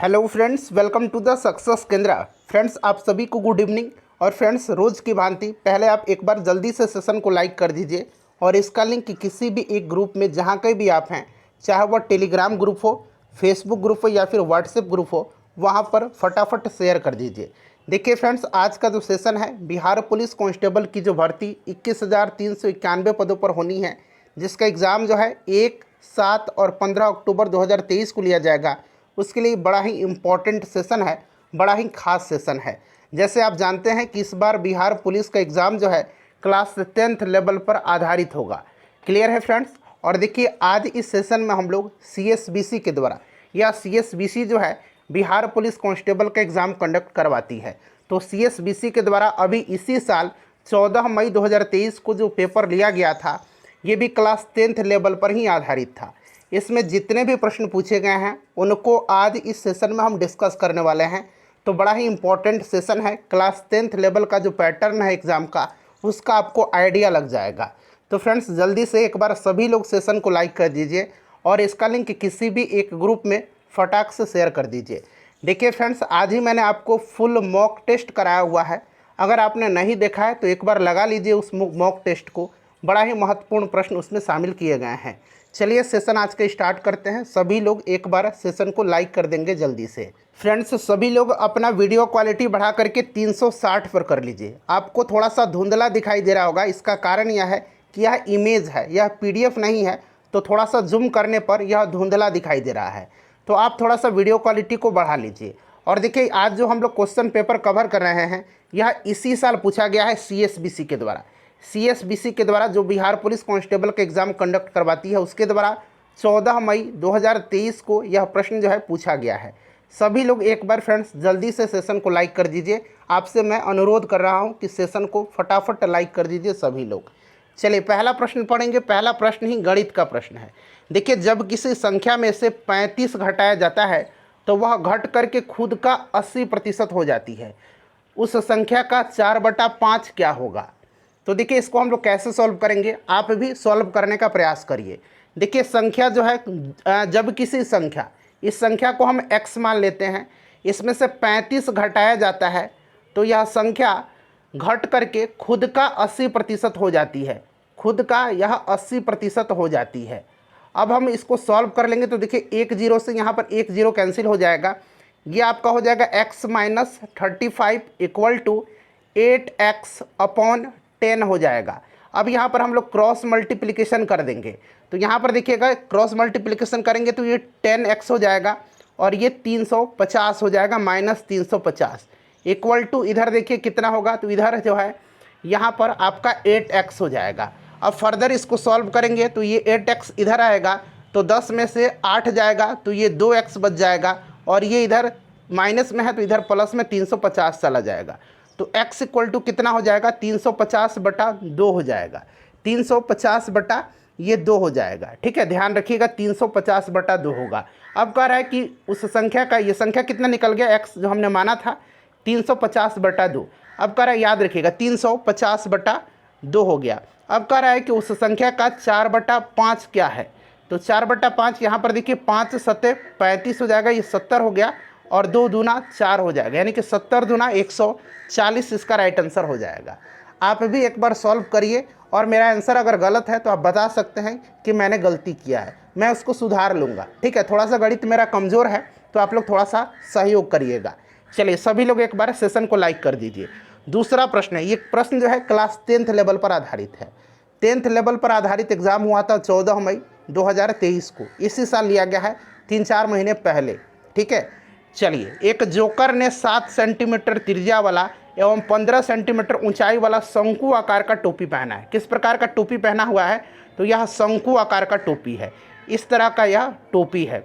Hello friends, welcome to the success Kendra. Friends, आप सभी को गुड इवनिंग। और फ्रेंड्स, रोज़ की भांति पहले आप एक बार जल्दी से सेशन को लाइक कर दीजिए और इसका लिंक किसी भी एक ग्रुप में जहाँ कहीं भी आप हैं, चाहे वह टेलीग्राम ग्रुप हो, फेसबुक ग्रुप हो या फिर व्हाट्सएप ग्रुप हो, वहाँ पर फटाफट शेयर कर दीजिए। देखिए फ्रेंड्स, आज का जो सेशन है बिहार पुलिस कांस्टेबल की जो भर्ती 21,391 पदों पर होनी है, जिसका एग्ज़ाम जो है 1, 7 और 15 अक्टूबर 2023 को लिया जाएगा। उसके लिए बड़ा ही इम्पॉर्टेंट सेशन है, बड़ा ही खास सेशन है। जैसे आप जानते हैं कि इस बार बिहार पुलिस का एग्ज़ाम जो है क्लास 10th लेवल पर आधारित होगा। क्लियर है फ्रेंड्स। और देखिए, आज इस सेशन में हम लोग CSBC के द्वारा, या CSBC जो है बिहार पुलिस कांस्टेबल का एग्ज़ाम कंडक्ट करवाती है। तो CSBC के द्वारा अभी इसी साल 14 मई 2023 को जो पेपर लिया गया था, ये भी क्लास 10th लेवल पर ही आधारित था। इसमें जितने भी प्रश्न पूछे गए हैं उनको आज इस सेशन में हम डिस्कस करने वाले हैं। तो बड़ा ही इम्पॉर्टेंट सेशन है। क्लास 10th लेवल का जो पैटर्न है एग्ज़ाम का, उसका आपको आइडिया लग जाएगा। तो फ्रेंड्स, जल्दी से एक बार सभी लोग सेशन को लाइक कर दीजिए और इसका लिंक किसी भी एक ग्रुप में फटाक से शेयर कर दीजिए। देखिए फ्रेंड्स, आज ही मैंने आपको फुल मॉक टेस्ट कराया हुआ है। अगर आपने नहीं देखा है तो एक बार लगा लीजिए उस मॉक टेस्ट को। बड़ा ही महत्वपूर्ण प्रश्न उसमें शामिल किए गए हैं। चलिए सेशन आज का स्टार्ट करते हैं। सभी लोग एक बार सेशन को लाइक कर देंगे जल्दी से। फ्रेंड्स, सभी लोग अपना वीडियो क्वालिटी बढ़ा करके 360 पर कर लीजिए। आपको थोड़ा सा धुंधला दिखाई दे रहा होगा, इसका कारण यह है कि यह इमेज है, यह PDF नहीं है, तो थोड़ा सा जूम करने पर यह धुंधला दिखाई दे रहा है। तो आप थोड़ा सा वीडियो क्वालिटी को बढ़ा लीजिए। और देखिए, आज जो हम लोग क्वेश्चन पेपर कवर कर रहे हैं, यह इसी साल पूछा गया है CSBC के द्वारा। CSBC के द्वारा जो बिहार पुलिस कांस्टेबल का एग्ज़ाम कंडक्ट करवाती है, उसके द्वारा 14 मई 2023 को यह प्रश्न जो है पूछा गया है। सभी लोग एक बार फ्रेंड्स जल्दी से सेशन को लाइक कर दीजिए। आपसे मैं अनुरोध कर रहा हूं कि सेशन को फटाफट लाइक कर दीजिए सभी लोग। चलिए पहला प्रश्न पढ़ेंगे। पहला प्रश्न ही गणित का प्रश्न है। देखिए, जब किसी संख्या में से 35 घटाया जाता है तो वह घट करके खुद का 80% हो जाती है। उस संख्या का 4/5 क्या होगा? तो देखिए, इसको हम लोग कैसे सॉल्व करेंगे, आप भी सॉल्व करने का प्रयास करिए। देखिए, संख्या जो है, जब किसी संख्या, इस संख्या को हम x मान लेते हैं, इसमें से 35 घटाया जाता है तो यह संख्या घट करके खुद का 80% हो जाती है। खुद का यह 80% हो जाती है। अब हम इसको सॉल्व कर लेंगे तो देखिए, एक जीरो से यहाँ पर एक जीरो कैंसिल हो जाएगा। ये आपका हो जाएगा x - 35 = 8x/10 हो जाएगा। अब यहाँ पर हम लोग क्रॉस मल्टीप्लिकेशन कर देंगे। तो यहाँ पर देखिएगा, क्रॉस मल्टीप्लिकेशन करेंगे तो ये 10x हो जाएगा और ये 350 हो जाएगा, -350 = इधर देखिए कितना होगा, तो इधर जो है यहाँ पर आपका 8x हो जाएगा। अब फर्दर इसको सॉल्व करेंगे तो ये 8x इधर आएगा, तो 10 में से 8 जाएगा तो ये 2x बच जाएगा, और ये इधर माइनस में है तो इधर प्लस में 350 चला जाएगा। तो x = कितना हो जाएगा, 350/2 हो जाएगा। 350/2 हो जाएगा। ठीक है, ध्यान रखिएगा, 350/2 होगा। अब कह रहा है कि उस संख्या का, ये संख्या कितना निकल गया, x जो हमने माना था 350/2। अब कह रहा है, याद रखिएगा, 350/2 हो गया। अब कह रहा है कि उस संख्या का 4/5 क्या है। तो 4/5 यहाँ पर देखिए, 5 × 7 = 35 हो जाएगा, ये 70 हो गया, और 2 दूना 4 हो जाएगा, यानी कि 70 दूना 140 इसका राइट आंसर हो जाएगा। आप भी एक बार सॉल्व करिए, और मेरा आंसर अगर गलत है तो आप बता सकते हैं कि मैंने गलती किया है, मैं उसको सुधार लूँगा। ठीक है, थोड़ा सा गणित मेरा कमज़ोर है तो आप लोग थोड़ा सा सहयोग करिएगा। चलिए सभी लोग एक बार सेशन को लाइक कर दीजिए। दूसरा प्रश्न है, ये प्रश्न जो है क्लास 10th लेवल पर आधारित है। 10th लेवल पर आधारित एग्ज़ाम हुआ था 14 मई 2023 को, इसी साल लिया गया है, 3-4 महीने पहले। ठीक है, चलिए, एक जोकर ने 7 सेंटीमीटर त्रिज्या वाला एवं 15 सेंटीमीटर ऊंचाई वाला शंकु आकार का टोपी पहना है। किस प्रकार का टोपी पहना हुआ है, तो यह शंकु आकार का टोपी है। इस तरह का यह टोपी है।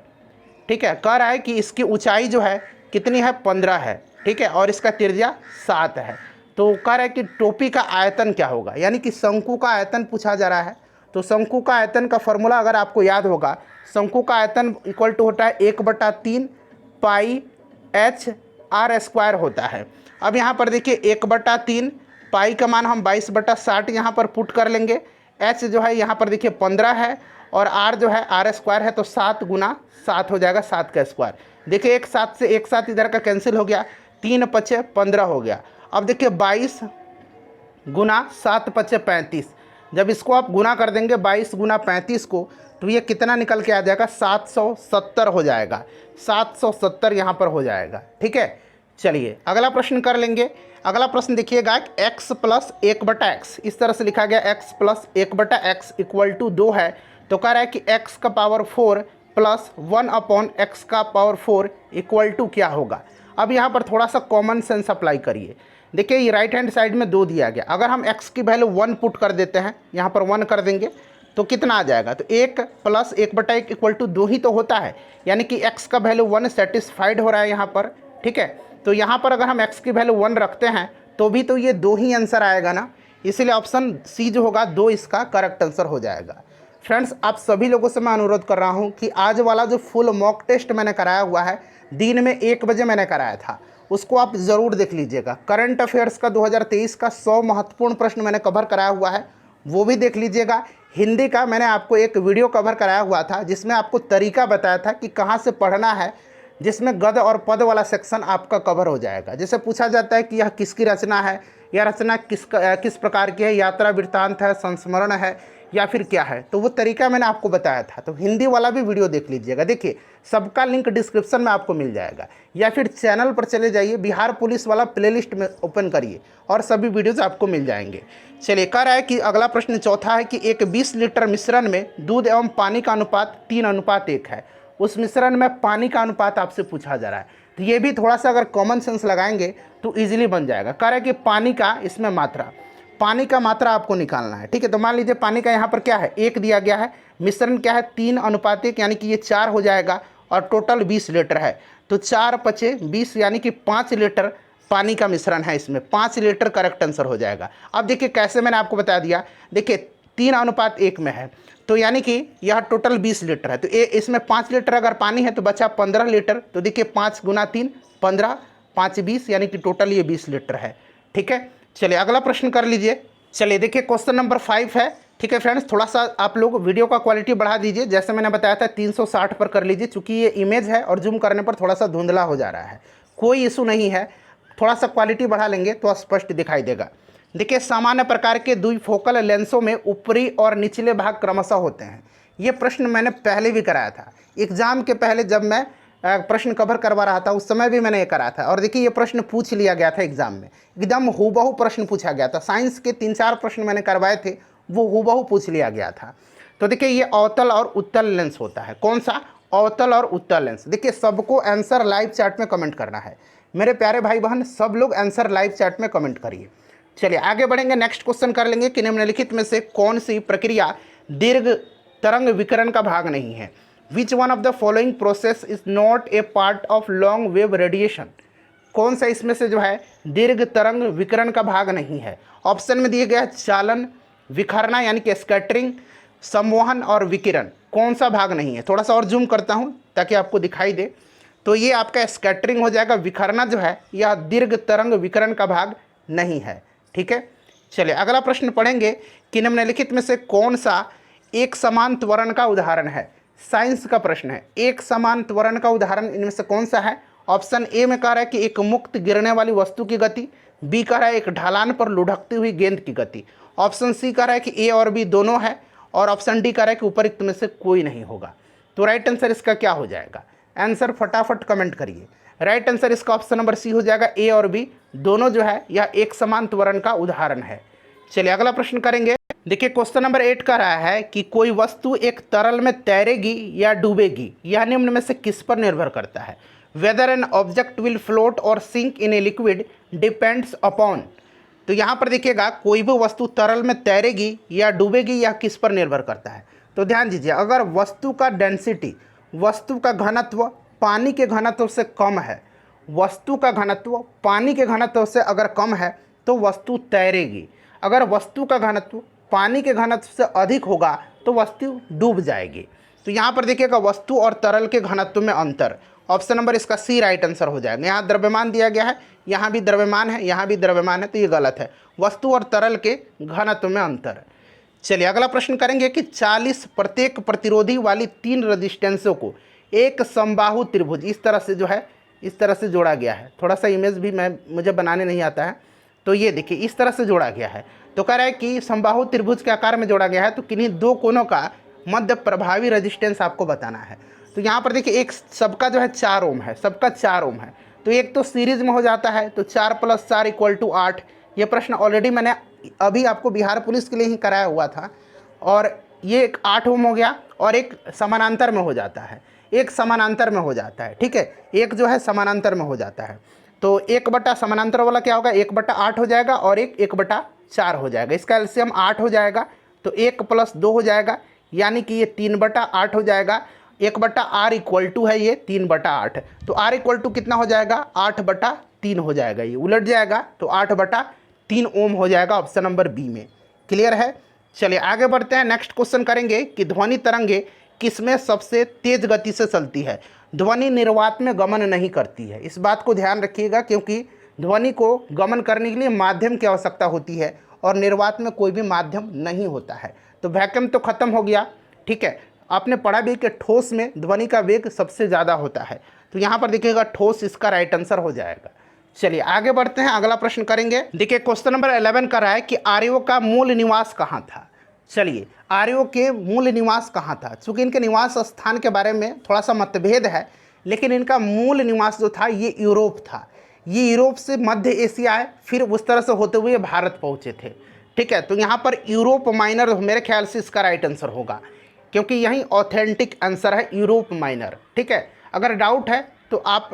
ठीक है, कह रहा है कि इसकी ऊंचाई जो है कितनी है, 15 है। ठीक है, और इसका त्रिज्या 7 है। तो कह रहा है कि टोपी का आयतन क्या होगा, यानी कि शंकु का आयतन पूछा जा रहा है। तो शंकु का आयतन का फॉर्मूला अगर आपको याद होगा, शंकु का आयतन = होता है 1/3 πh/r² होता है। अब यहाँ पर देखिए 1/3 पाई का मान हम 22/60 यहाँ पर पुट कर लेंगे। h जो है यहाँ पर देखिए 15 है, और r जो है r स्क्वायर है, तो 7 गुना 7 हो जाएगा, 7 का स्क्वायर। देखिए एक साथ से एक साथ इधर का कैंसिल हो गया, 3 पचे 15 हो गया। अब देखिए 22 गुना 7 पचे 35, जब इसको आप गुना कर देंगे 22 गुना 35 को, तो ये कितना निकल के आ जाएगा, 770 हो जाएगा, 770 यहाँ पर हो जाएगा। ठीक है, चलिए अगला प्रश्न कर लेंगे। अगला प्रश्न देखिएगा, x प्लस 1/x, इस तरह से लिखा गया x plus 1/x equal to 2 है। तो कह रहा है कि x का पावर 4 प्लस 1/x का पावर 4 इक्वल टू क्या होगा। अब यहाँ पर थोड़ा सा कॉमन सेंस अप्लाई करिए। देखिए ये राइट हैंड साइड में 2 दिया गया, अगर हम x की वैल्यू 1 पुट कर देते हैं, यहाँ पर 1 कर देंगे तो कितना आ जाएगा, तो 1 प्लस 1/1 इक्वल टू 2 ही तो होता है, यानी कि x का वैल्यू 1 सेटिस्फाइड हो रहा है यहाँ पर। ठीक है, तो यहाँ पर अगर हम x की वैल्यू 1 रखते हैं तो भी तो ये 2 ही आंसर आएगा ना, इसीलिए ऑप्शन सी जो होगा 2 इसका करेक्ट आंसर हो जाएगा। फ्रेंड्स आप सभी लोगों से मैं अनुरोध कर रहा हूँ कि आज वाला जो फुल मॉक टेस्ट मैंने कराया हुआ है, दिन में 1 बजे मैंने कराया था, उसको आप ज़रूर देख लीजिएगा। करंट अफेयर्स का 2023 का 100 महत्वपूर्ण प्रश्न मैंने कवर कराया हुआ है, वो भी देख लीजिएगा। हिंदी का मैंने आपको एक वीडियो कवर कराया हुआ था जिसमें आपको तरीका बताया था कि कहाँ से पढ़ना है, जिसमें गद और पद वाला सेक्शन आपका कवर हो जाएगा। जैसे पूछा जाता है कि यह किसकी रचना है, यह रचना किस प्रकार की है, यात्रा वृत्तांत है, संस्मरण है या फिर क्या है, तो वो तरीका मैंने आपको बताया था। तो हिंदी वाला भी वीडियो देख लीजिएगा। देखिए सबका लिंक डिस्क्रिप्शन में आपको मिल जाएगा, या फिर चैनल पर चले जाइए, बिहार पुलिस वाला प्लेलिस्ट में ओपन करिए और सभी वीडियोज़ आपको मिल जाएंगे। चलिए कह रहा है कि अगला प्रश्न चौथा है कि एक 20 लीटर मिश्रण में दूध एवं पानी का अनुपात 3:1 है, उस मिश्रण में पानी का अनुपात आपसे पूछा जा रहा है। तो ये भी थोड़ा सा अगर कॉमन सेंस लगाएंगे तो ईजिली बन जाएगा। कह रहा है कि पानी का इसमें मात्रा, पानी का मात्रा आपको निकालना है। ठीक है, तो मान लीजिए पानी का यहाँ पर क्या है, 1 दिया गया है, मिश्रण क्या है 3:1, यानी कि ये 4 हो जाएगा, और टोटल 20 लीटर है, तो 4 पचे 20 यानी कि 5 लीटर पानी का मिश्रण है, इसमें 5 लीटर करेक्ट आंसर हो जाएगा। अब देखिए कैसे मैंने आपको बता दिया, देखिए 3:1 में है, तो यानी कि यह टोटल 20 लीटर है, तो इसमें 5 लीटर अगर पानी है तो बचा 15 लीटर, तो देखिए 5 गुना 3 15, 5 20, यानी कि टोटल ये 20 लीटर है। ठीक है, चलिए अगला प्रश्न कर लीजिए। चलिए देखिए क्वेश्चन नंबर 5 है। ठीक है फ्रेंड्स, थोड़ा सा आप लोग वीडियो का क्वालिटी बढ़ा दीजिए, जैसे मैंने बताया था 360 पर कर लीजिए, चूँकि ये इमेज है और जूम करने पर थोड़ा सा धुंधला हो जा रहा है। कोई इशू नहीं है, थोड़ा सा क्वालिटी बढ़ा लेंगे तो स्पष्ट दिखाई देगा। देखिए सामान्य प्रकार के द्विफोकल लेंसों में ऊपरी और निचले भाग क्रमशः होते हैं। ये प्रश्न मैंने पहले भी कराया था, एग्जाम के पहले जब मैं प्रश्न कवर करवा रहा था उस समय भी मैंने ये कराया था। और देखिए ये प्रश्न पूछ लिया गया था एग्जाम में, एकदम हूबहू प्रश्न पूछा गया था। साइंस के 3-4 प्रश्न मैंने करवाए थे, वो हूबहू पूछ लिया गया था। तो देखिए ये अवतल और उत्तल लेंस होता है। कौन सा, अवतल और उत्तल लेंस। देखिए सबको आंसर लाइव चैट में कमेंट करना है, मेरे प्यारे भाई बहन, सब लोग आंसर लाइव चैट में कमेंट करिए। चलिए आगे बढ़ेंगे, नेक्स्ट क्वेश्चन कर लेंगे कि निम्नलिखित में से कौन सी प्रक्रिया दीर्घ तरंग विकिरण का भाग नहीं है। Which one of the following process is not a part of long wave radiation. कौन सा इसमें से जो है दीर्घ तरंग विकिरण का भाग नहीं है। ऑप्शन में दिए गया चालन, विखरना यानी कि स्कैटरिंग, संवहन और विकिरण। कौन सा भाग नहीं है, थोड़ा सा और जूम करता हूँ ताकि आपको दिखाई दे, तो ये आपका स्कैटरिंग हो जाएगा। विखरना जो है यह दीर्घ तरंग विकिरण का भाग नहीं है। ठीक है, चलिए अगला प्रश्न पढ़ेंगे कि निम्नलिखित में से कौन सा एक समान त्वरण का उदाहरण है। साइंस का प्रश्न है, एक समान त्वरण का उदाहरण इनमें से कौन सा है। ऑप्शन ए में कह रहा है कि एक मुक्त गिरने वाली वस्तु की गति, बी कह रहा है एक ढलान पर लुढ़कती हुई गेंद की गति, ऑप्शन सी कह रहा है कि ए और बी दोनों है, और ऑप्शन डी कह रहा है कि उपरोक्त में से कोई नहीं होगा। तो राइट आंसर इसका क्या हो जाएगा, आंसर फटाफट कमेंट करिए। राइट आंसर इसका ऑप्शन नंबर सी हो जाएगा, ए और बी दोनों जो है यह एक समान त्वरण का उदाहरण है। चलिए अगला प्रश्न करेंगे। देखिए क्वेश्चन नंबर 8 का रहा है कि कोई वस्तु एक तरल में तैरेगी या डूबेगी, यह निम्न में से किस पर निर्भर करता है। Whether an object will float और sink in a liquid depends upon. तो यहाँ पर देखिएगा कोई भी वस्तु तरल में तैरेगी या डूबेगी यह किस पर निर्भर करता है। तो ध्यान दीजिए, अगर वस्तु का डेंसिटी, वस्तु का घनत्व पानी के घनत्व से कम है, वस्तु का घनत्व पानी के घनत्व से अगर कम है तो वस्तु तैरेगी। अगर वस्तु का घनत्व पानी के घनत्व से अधिक होगा तो वस्तु डूब जाएगी। तो यहाँ पर देखिएगा वस्तु और तरल के घनत्व में अंतर, ऑप्शन नंबर इसका सी राइट आंसर हो जाएगा। यहाँ द्रव्यमान दिया गया है, यहाँ भी द्रव्यमान है, यहाँ भी द्रव्यमान है, तो ये गलत है। वस्तु और तरल के घनत्व में अंतर। चलिए अगला प्रश्न करेंगे कि 40 प्रत्येक प्रतिरोधी वाली 3 रजिस्टेंसों को एक समबाहु त्रिभुज इस तरह से जो है इस तरह से जोड़ा गया है। थोड़ा सा इमेज भी मुझे बनाने नहीं आता है, तो ये देखिए इस तरह से जोड़ा गया है। तो कह रहा है कि समबाहु त्रिभुज के आकार में जोड़ा गया है, तो किन्हीं दो कोनों का मध्य प्रभावी रजिस्टेंस आपको बताना है। तो यहाँ पर देखिए एक सबका जो है 4 ओम है, सबका 4 ओम है, तो एक तो सीरीज में हो जाता है, तो 4 + 4 = 8। ये प्रश्न ऑलरेडी मैंने अभी आपको बिहार पुलिस के लिए ही कराया हुआ था। और ये एक 8 ओम हो गया, और एक समानांतर में हो जाता है, एक समानांतर में हो जाता है, ठीक है, एक जो है समानांतर में हो जाता है। तो 1 समानांतर वाला क्या होगा, 1/8 हो जाएगा, और एक 1/4 हो जाएगा। इसका एलसीएम 8 हो जाएगा, तो 1 + 2 हो जाएगा, यानी कि ये 3/8 हो जाएगा। 1/r = है ये 3/8, तो r = कितना हो जाएगा, 8/3 हो जाएगा। ये उलट जाएगा तो 8/3 ओम हो जाएगा ऑप्शन नंबर बी में। क्लियर है। चलिए आगे बढ़ते हैं, नेक्स्ट क्वेश्चन करेंगे कि ध्वनि तरंगे किसमें सबसे तेज गति से चलती है। ध्वनि निर्वात में गमन नहीं करती है, इस बात को ध्यान रखिएगा, क्योंकि ध्वनि को गमन करने के लिए माध्यम की आवश्यकता होती है, और निर्वात में कोई भी माध्यम नहीं होता है। तो वैक्यूम तो खत्म हो गया, ठीक है। आपने पढ़ा भी कि ठोस में ध्वनि का वेग सबसे ज़्यादा होता है, तो यहाँ पर देखिएगा ठोस इसका राइट आंसर हो जाएगा। चलिए आगे बढ़ते हैं, अगला प्रश्न करेंगे। देखिए क्वेश्चन नंबर 11 का रहा है कि आर्यों का मूल निवास कहाँ था। चलिए आर्यों के मूल निवास कहाँ था। चूँकि इनके निवास स्थान के बारे में थोड़ा सा मतभेद है, लेकिन इनका मूल निवास जो था ये यूरोप था। ये यूरोप से मध्य एशिया है, फिर उस तरह से होते हुए भारत पहुँचे थे, ठीक है। तो यहाँ पर यूरोप माइनर मेरे ख्याल से इसका राइट आंसर होगा, क्योंकि यही ऑथेंटिक आंसर है, यूरोप माइनर, ठीक है। अगर डाउट है तो आप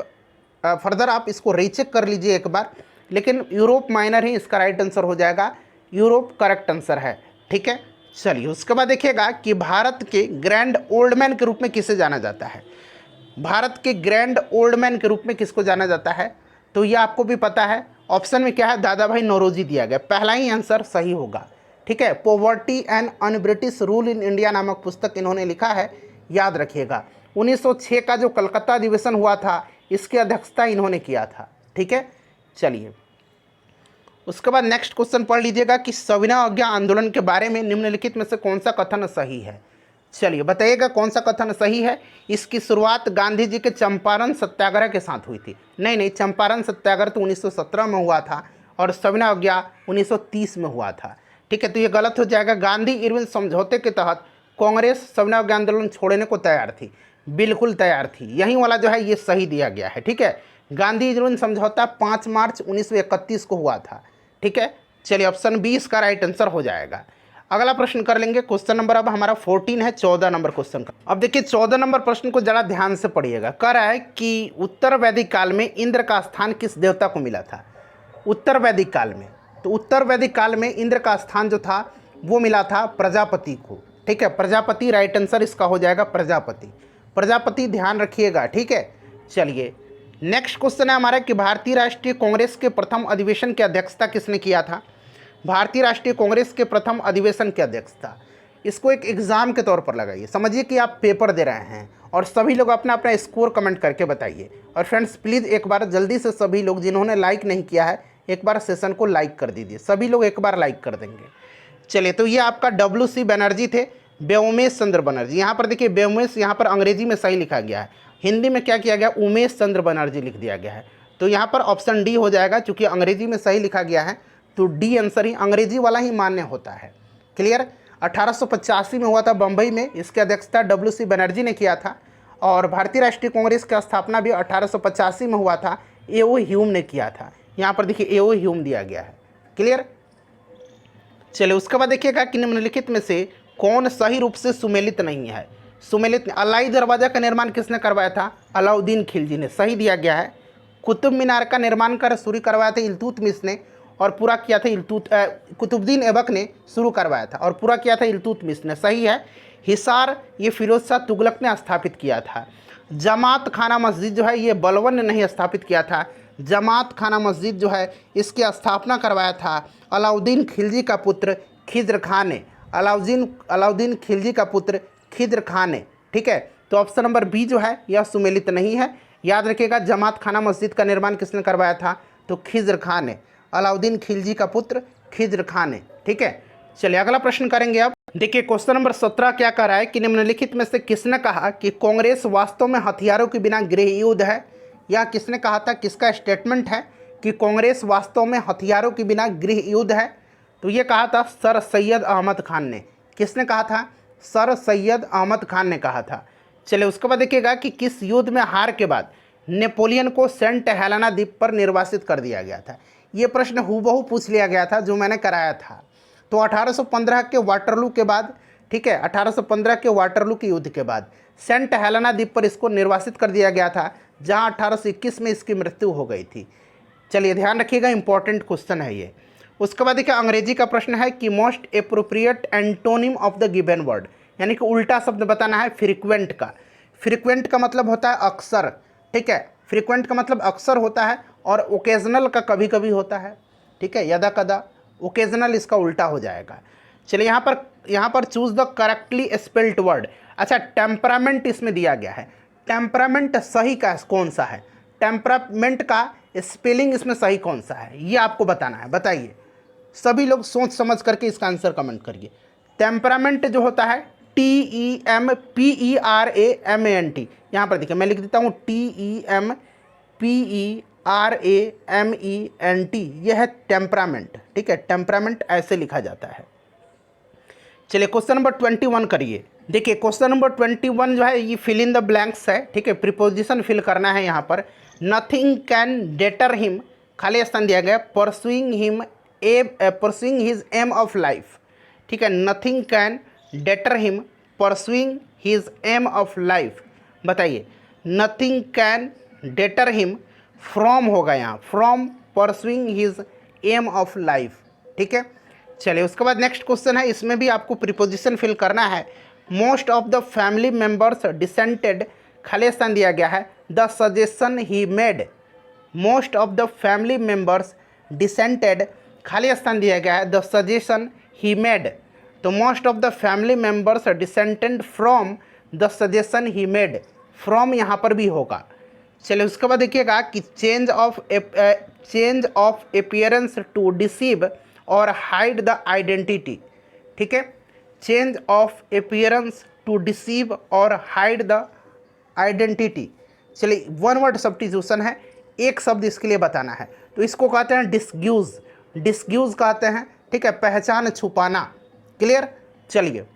फर्दर आप इसको रीचेक कर लीजिए एक बार, लेकिन यूरोप माइनर ही इसका राइट आंसर हो जाएगा, यूरोप करेक्ट आंसर है, ठीक है। चलिए उसके बाद देखिएगा कि भारत के ग्रैंड ओल्ड मैन के रूप में किसे जाना जाता है। भारत के ग्रैंड ओल्ड मैन के रूप में किसको जाना जाता है, तो ये आपको भी पता है। ऑप्शन में क्या है, दादा भाई नौरोजी दिया गया, पहला ही आंसर सही होगा, ठीक है। Poverty and un British rule in India नामक पुस्तक इन्होंने लिखा है, याद रखिएगा। 1906 का जो कलकत्ता अधिवेशन हुआ था, इसकी अध्यक्षता इन्होंने किया था, ठीक है। चलिए उसके बाद नेक्स्ट क्वेश्चन पढ़ लीजिएगा कि सविनय अवज्ञा आंदोलन के बारे में निम्नलिखित में से कौन सा कथन सही है। चलिए बताइएगा कौन सा कथन सही है। इसकी शुरुआत गांधी जी के चंपारण सत्याग्रह के साथ हुई थी। नहीं, चंपारण सत्याग्रह तो 1917 में हुआ था, और सविनय अवज्ञा 1930 में हुआ था, ठीक है। तो ये गलत हो जाएगा। गांधी इरविन समझौते के तहत कांग्रेस सविनय अवज्ञा आंदोलन छोड़ने को तैयार थी, बिल्कुल तैयार थी। यही वाला जो है ये सही दिया गया है, ठीक है। गांधी इरविन समझौता 5 मार्च 1931 को हुआ था, ठीक है। चलिए ऑप्शन बी इसका राइट आंसर हो जाएगा। अगला प्रश्न कर लेंगे, क्वेश्चन नंबर अब हमारा 14 है, 14 नंबर क्वेश्चन का। अब देखिए 14 नंबर प्रश्न को जरा ध्यान से पढ़िएगा। कह रहा है कि उत्तर वैदिक काल में इंद्र का स्थान किस देवता को मिला था। उत्तर वैदिक काल में, तो उत्तर वैदिक काल में इंद्र का स्थान जो था वो मिला था प्रजापति को, ठीक है। प्रजापति राइट आंसर इसका हो जाएगा, प्रजापति। प्रजापति ध्यान रखिएगा, ठीक है। चलिए नेक्स्ट क्वेश्चन है हमारा कि भारतीय राष्ट्रीय कांग्रेस के प्रथम अधिवेशन की अध्यक्षता किसने किया था। भारतीय राष्ट्रीय कांग्रेस के प्रथम अधिवेशन की अध्यक्षता, इसको एक एग्ज़ाम के तौर पर लगाइए, समझिए कि आप पेपर दे रहे हैं, और सभी लोग अपना अपना स्कोर कमेंट करके बताइए। और फ्रेंड्स प्लीज़ एक बार जल्दी से सभी लोग जिन्होंने लाइक नहीं किया है एक बार सेशन को लाइक कर दीजिए, सभी लोग एक बार लाइक कर देंगे। चलिए तो ये आपका WC बनर्जी थे, व्योमेश चंद्र बनर्जी। यहाँ पर देखिए व्योमेश यहाँ पर अंग्रेजी में सही लिखा गया है, हिंदी में क्या किया गया, उमेश चंद्र बनर्जी लिख दिया गया है। तो यहाँ पर ऑप्शन डी हो जाएगा, चूँकि अंग्रेजी में सही लिखा गया है तो डी आंसर ही अंग्रेजी वाला ही मान्य होता है। क्लियर। 1885 में हुआ था बम्बई में, इसकी अध्यक्षता WC बनर्जी ने किया था। और भारतीय राष्ट्रीय कांग्रेस की स्थापना भी 1885 में हुआ था, A.O. ह्यूम ने किया था। यहाँ पर देखिए A.O. ह्यूम दिया गया है। क्लियर। चलिए उसके बाद देखिएगा कि निम्नलिखित में से कौन सही रूप से सुमेलित नहीं है। सुमेलित, अलाई दरवाज़ा का निर्माण किसने करवाया था, अलाउद्दीन खिलजी ने, सही दिया गया है। कुतुब मीनार का निर्माण कर शुरू करवाया था इल्तुतमिश ने, और पूरा किया था कुतुबुद्दीन ऐबक ने शुरू करवाया था, और पूरा किया था इल्तुतमिश ने, सही है। हिसार ये फिरोज शाह तुगलक ने स्थापित किया था। जमात खाना मस्जिद जो है ये बलवन ने नहीं स्थापित किया था, जमात खाना मस्जिद जो है इसकी स्थापना करवाया था अलाउद्दीन खिलजी का पुत्र खिज्र खान ने, अलाउद्दीन खिलजी का पुत्र खिज्र खान ने, ठीक है। तो ऑप्शन नंबर बी जो है यह सुमेलित नहीं है। याद रखिएगा जमात खाना मस्जिद का निर्माण किसने करवाया था, तो खिज्र खान ने, अलाउद्दीन खिलजी का पुत्र खिज्र खान ने, ठीक है। चलिए अगला प्रश्न करेंगे अब देखिए क्वेश्चन नंबर 17 क्या कह रहा है कि निम्नलिखित में से किसने कहा कि कांग्रेस वास्तव में हथियारों के बिना गृह युद्ध है। या किसने कहा था, किसका स्टेटमेंट है कि कांग्रेस वास्तव में हथियारों के बिना गृह युद्ध है। तो ये कहा था सर सैयद अहमद खान ने। किसने कहा था, सर सैयद अहमद खान ने कहा था। चलिए उसके बाद देखिएगा कि किस युद्ध में हार के बाद नेपोलियन को सेंट हेलेना द्वीप पर निर्वासित कर दिया गया था। ये प्रश्न हूबहू पूछ लिया गया था जो मैंने कराया था। तो 1815 के वाटरलू के बाद, ठीक है, 1815 के वाटरलू के युद्ध के बाद सेंट हेलेना द्वीप पर इसको निर्वासित कर दिया गया था, जहां 1821 में इसकी मृत्यु हो गई थी। चलिए ध्यान रखिएगा, इंपॉर्टेंट क्वेश्चन है ये। उसके बाद देखिए अंग्रेजी का प्रश्न है कि most appropriate antonym of the given word, यानी कि उल्टा शब्द बताना है फ्रीक्वेंट का। फ्रीक्वेंट का मतलब होता है अक्सर, ठीक है, फ्रीक्वेंट का मतलब अक्सर होता है, और ओकेजनल का कभी कभी होता है, ठीक है, यदा कदा। ओकेजनल इसका उल्टा हो जाएगा। चलिए यहाँ पर choose the correctly spelled word. अच्छा, टेम्परामेंट इसमें दिया गया है। टेम्परामेंट सही का कौन सा है, टेम्परामेंट का स्पेलिंग इसमें सही कौन सा है, ये आपको बताना है। बताइए, सभी लोग सोच समझ करके इसका आंसर कमेंट करिए। टेम्परामेंट जो होता है TEMPERAMENT, यहाँ पर देखिए मैं लिख देता हूँ TEMPERAMENT, यह है टेम्परामेंट, ठीक है, टेम्परामेंट ऐसे लिखा जाता है। चलिए क्वेश्चन नंबर 21 करिए। देखिए क्वेश्चन नंबर 21 जो है ये फिल इन द ब्लैंक्स है, ठीक है, प्रीपोजिशन फिल करना है। यहाँ पर नथिंग कैन डेटर हिम, खाली स्थान दिया गया, pursuing his aim of life, ठीक है, nothing can deter him pursuing his aim of life. बताइए, nothing can deter him, from होगा यहाँ, from pursuing his aim of life, ठीक है। चलिए उसके बाद नेक्स्ट क्वेश्चन है, इसमें भी आपको प्रीपोजिशन फिल करना है। Most of the family members descended, खाली स्थान दिया गया है, the suggestion he made. Most of the family members descended, खाली स्थान दिया गया है, द सजेशन ही मेड। तो most of the family members descended from the suggestion he made, from यहाँ पर भी होगा। चलिए उसके बाद देखिएगा कि change of appearance to deceive और हाइड द आइडेंटिटी, ठीक है, change of appearance to deceive और हाइड द आइडेंटिटी। चलिए वन वर्ड सब्स्टिट्यूशन है, एक शब्द इसके लिए बताना है। तो इसको कहते हैं डिस्ग्यूज, डिस्ग्यूज कहते हैं, ठीक है, पहचान छुपाना। क्लियर। चलिए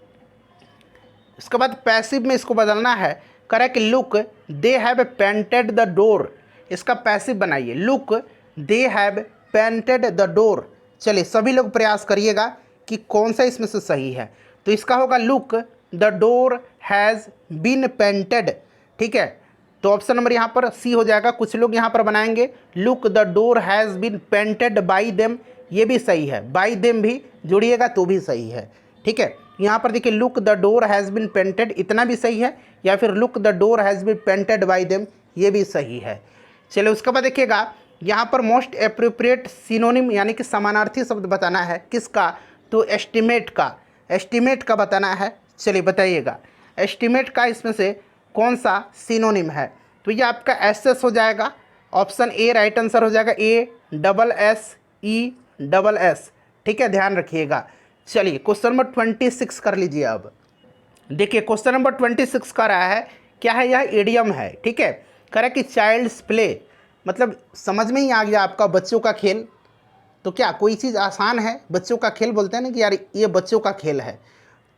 उसके बाद पैसिव में इसको बदलना है। Correct, look they have painted the door, इसका पैसिव बनाइए, look they have painted the door. चलिए सभी लोग प्रयास करिएगा कि कौन सा इसमें से सही है। तो इसका होगा look the door has been painted, ठीक है। तो ऑप्शन नंबर यहाँ पर सी हो जाएगा। कुछ लोग यहाँ पर बनाएंगे look the door has been painted by them, ये भी सही है, बाई देम भी जोड़िएगा तो भी सही है, ठीक है। यहाँ पर देखिए look the door has been painted, इतना भी सही है, या फिर look the door has been painted by them, ये भी सही है। चलिए उसके बाद देखिएगा यहाँ पर मोस्ट एप्रोप्रिएट सिनोनिम, यानी कि समानार्थी शब्द बताना है। किसका, तो एस्टिमेट का, एस्टिमेट का बताना है। चलिए बताइएगा एस्टिमेट का इसमें से कौन सा सिनोनिम है। तो ये आपका एसएस हो जाएगा, ऑप्शन ए राइट आंसर हो जाएगा, ASSESS, ठीक है, ध्यान रखिएगा। चलिए क्वेश्चन नंबर 26 कर लीजिए। अब देखिए क्वेश्चन नंबर 26 का रहा है, क्या है, यह इडियम है, ठीक है। कह रहा है कि चाइल्ड्स प्ले, मतलब समझ में ही आ गया आपका, बच्चों का खेल। तो क्या कोई चीज़ आसान है, बच्चों का खेल बोलते हैं ना कि यार ये बच्चों का खेल है।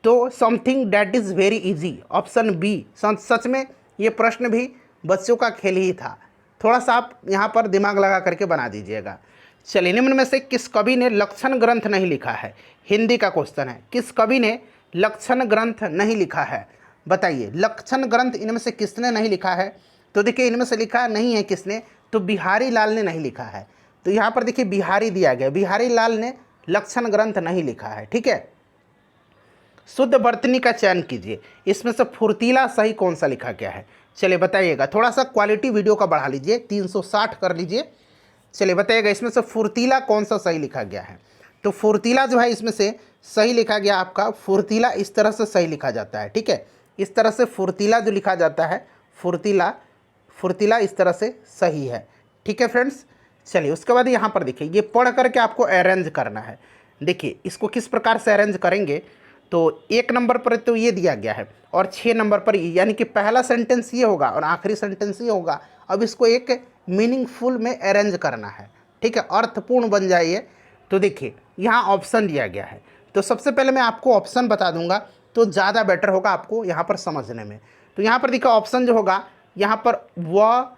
तो something that is very easy, option B. सच में ये प्रश्न भी बच्चों का खेल ही था। थोड़ा सा आप यहाँ पर दिमाग लगा करके बना दीजिएगा। चलिए निम्न में से किस कवि ने लक्षण ग्रंथ नहीं लिखा है। हिंदी का क्वेश्चन है, किस कवि ने लक्षण ग्रंथ नहीं लिखा है। बताइए लक्षण ग्रंथ इनमें से किसने नहीं लिखा है। तो देखिए इनमें से लिखा नहीं है किसने, तो बिहारी लाल ने नहीं लिखा है। तो यहाँ पर देखिए बिहारी दिया गया, बिहारी लाल ने लक्षण ग्रंथ नहीं लिखा है, ठीक है। शुद्ध वर्तनी का चयन कीजिए, इसमें से फुर्तीला सही कौन सा लिखा गया है। चलिए बताइएगा, थोड़ा सा क्वालिटी वीडियो का बढ़ा लीजिए, 360 कर लीजिए। चलिए बताइएगा इसमें से फुर्तीला कौन सा सही लिखा गया है। तो फुर्तीला जो है इसमें से सही लिखा गया आपका, फुर्तीला इस तरह से सही लिखा जाता है, ठीक है, इस तरह से फुर्तीला जो लिखा जाता है, फुर्तीला इस तरह से सही है, ठीक है फ्रेंड्स। चलिए उसके बाद यहाँ पर देखिए, ये पढ़ करके आपको अरेंज करना है। देखिए इसको किस प्रकार से अरेंज करेंगे, तो 1 नंबर पर तो ये दिया गया है और 6 नंबर पर यानी कि पहला सेंटेंस ये होगा और आखिरी सेंटेंस ये होगा। अब इसको एक मीनिंगफुल में अरेंज करना है, ठीक है, अर्थपूर्ण बन जाइए। तो देखिए यहाँ ऑप्शन दिया गया है, तो सबसे पहले मैं आपको ऑप्शन बता दूंगा तो ज़्यादा बेटर होगा आपको यहाँ पर समझने में। तो यहाँ पर देखिए ऑप्शन जो होगा यहाँ पर व,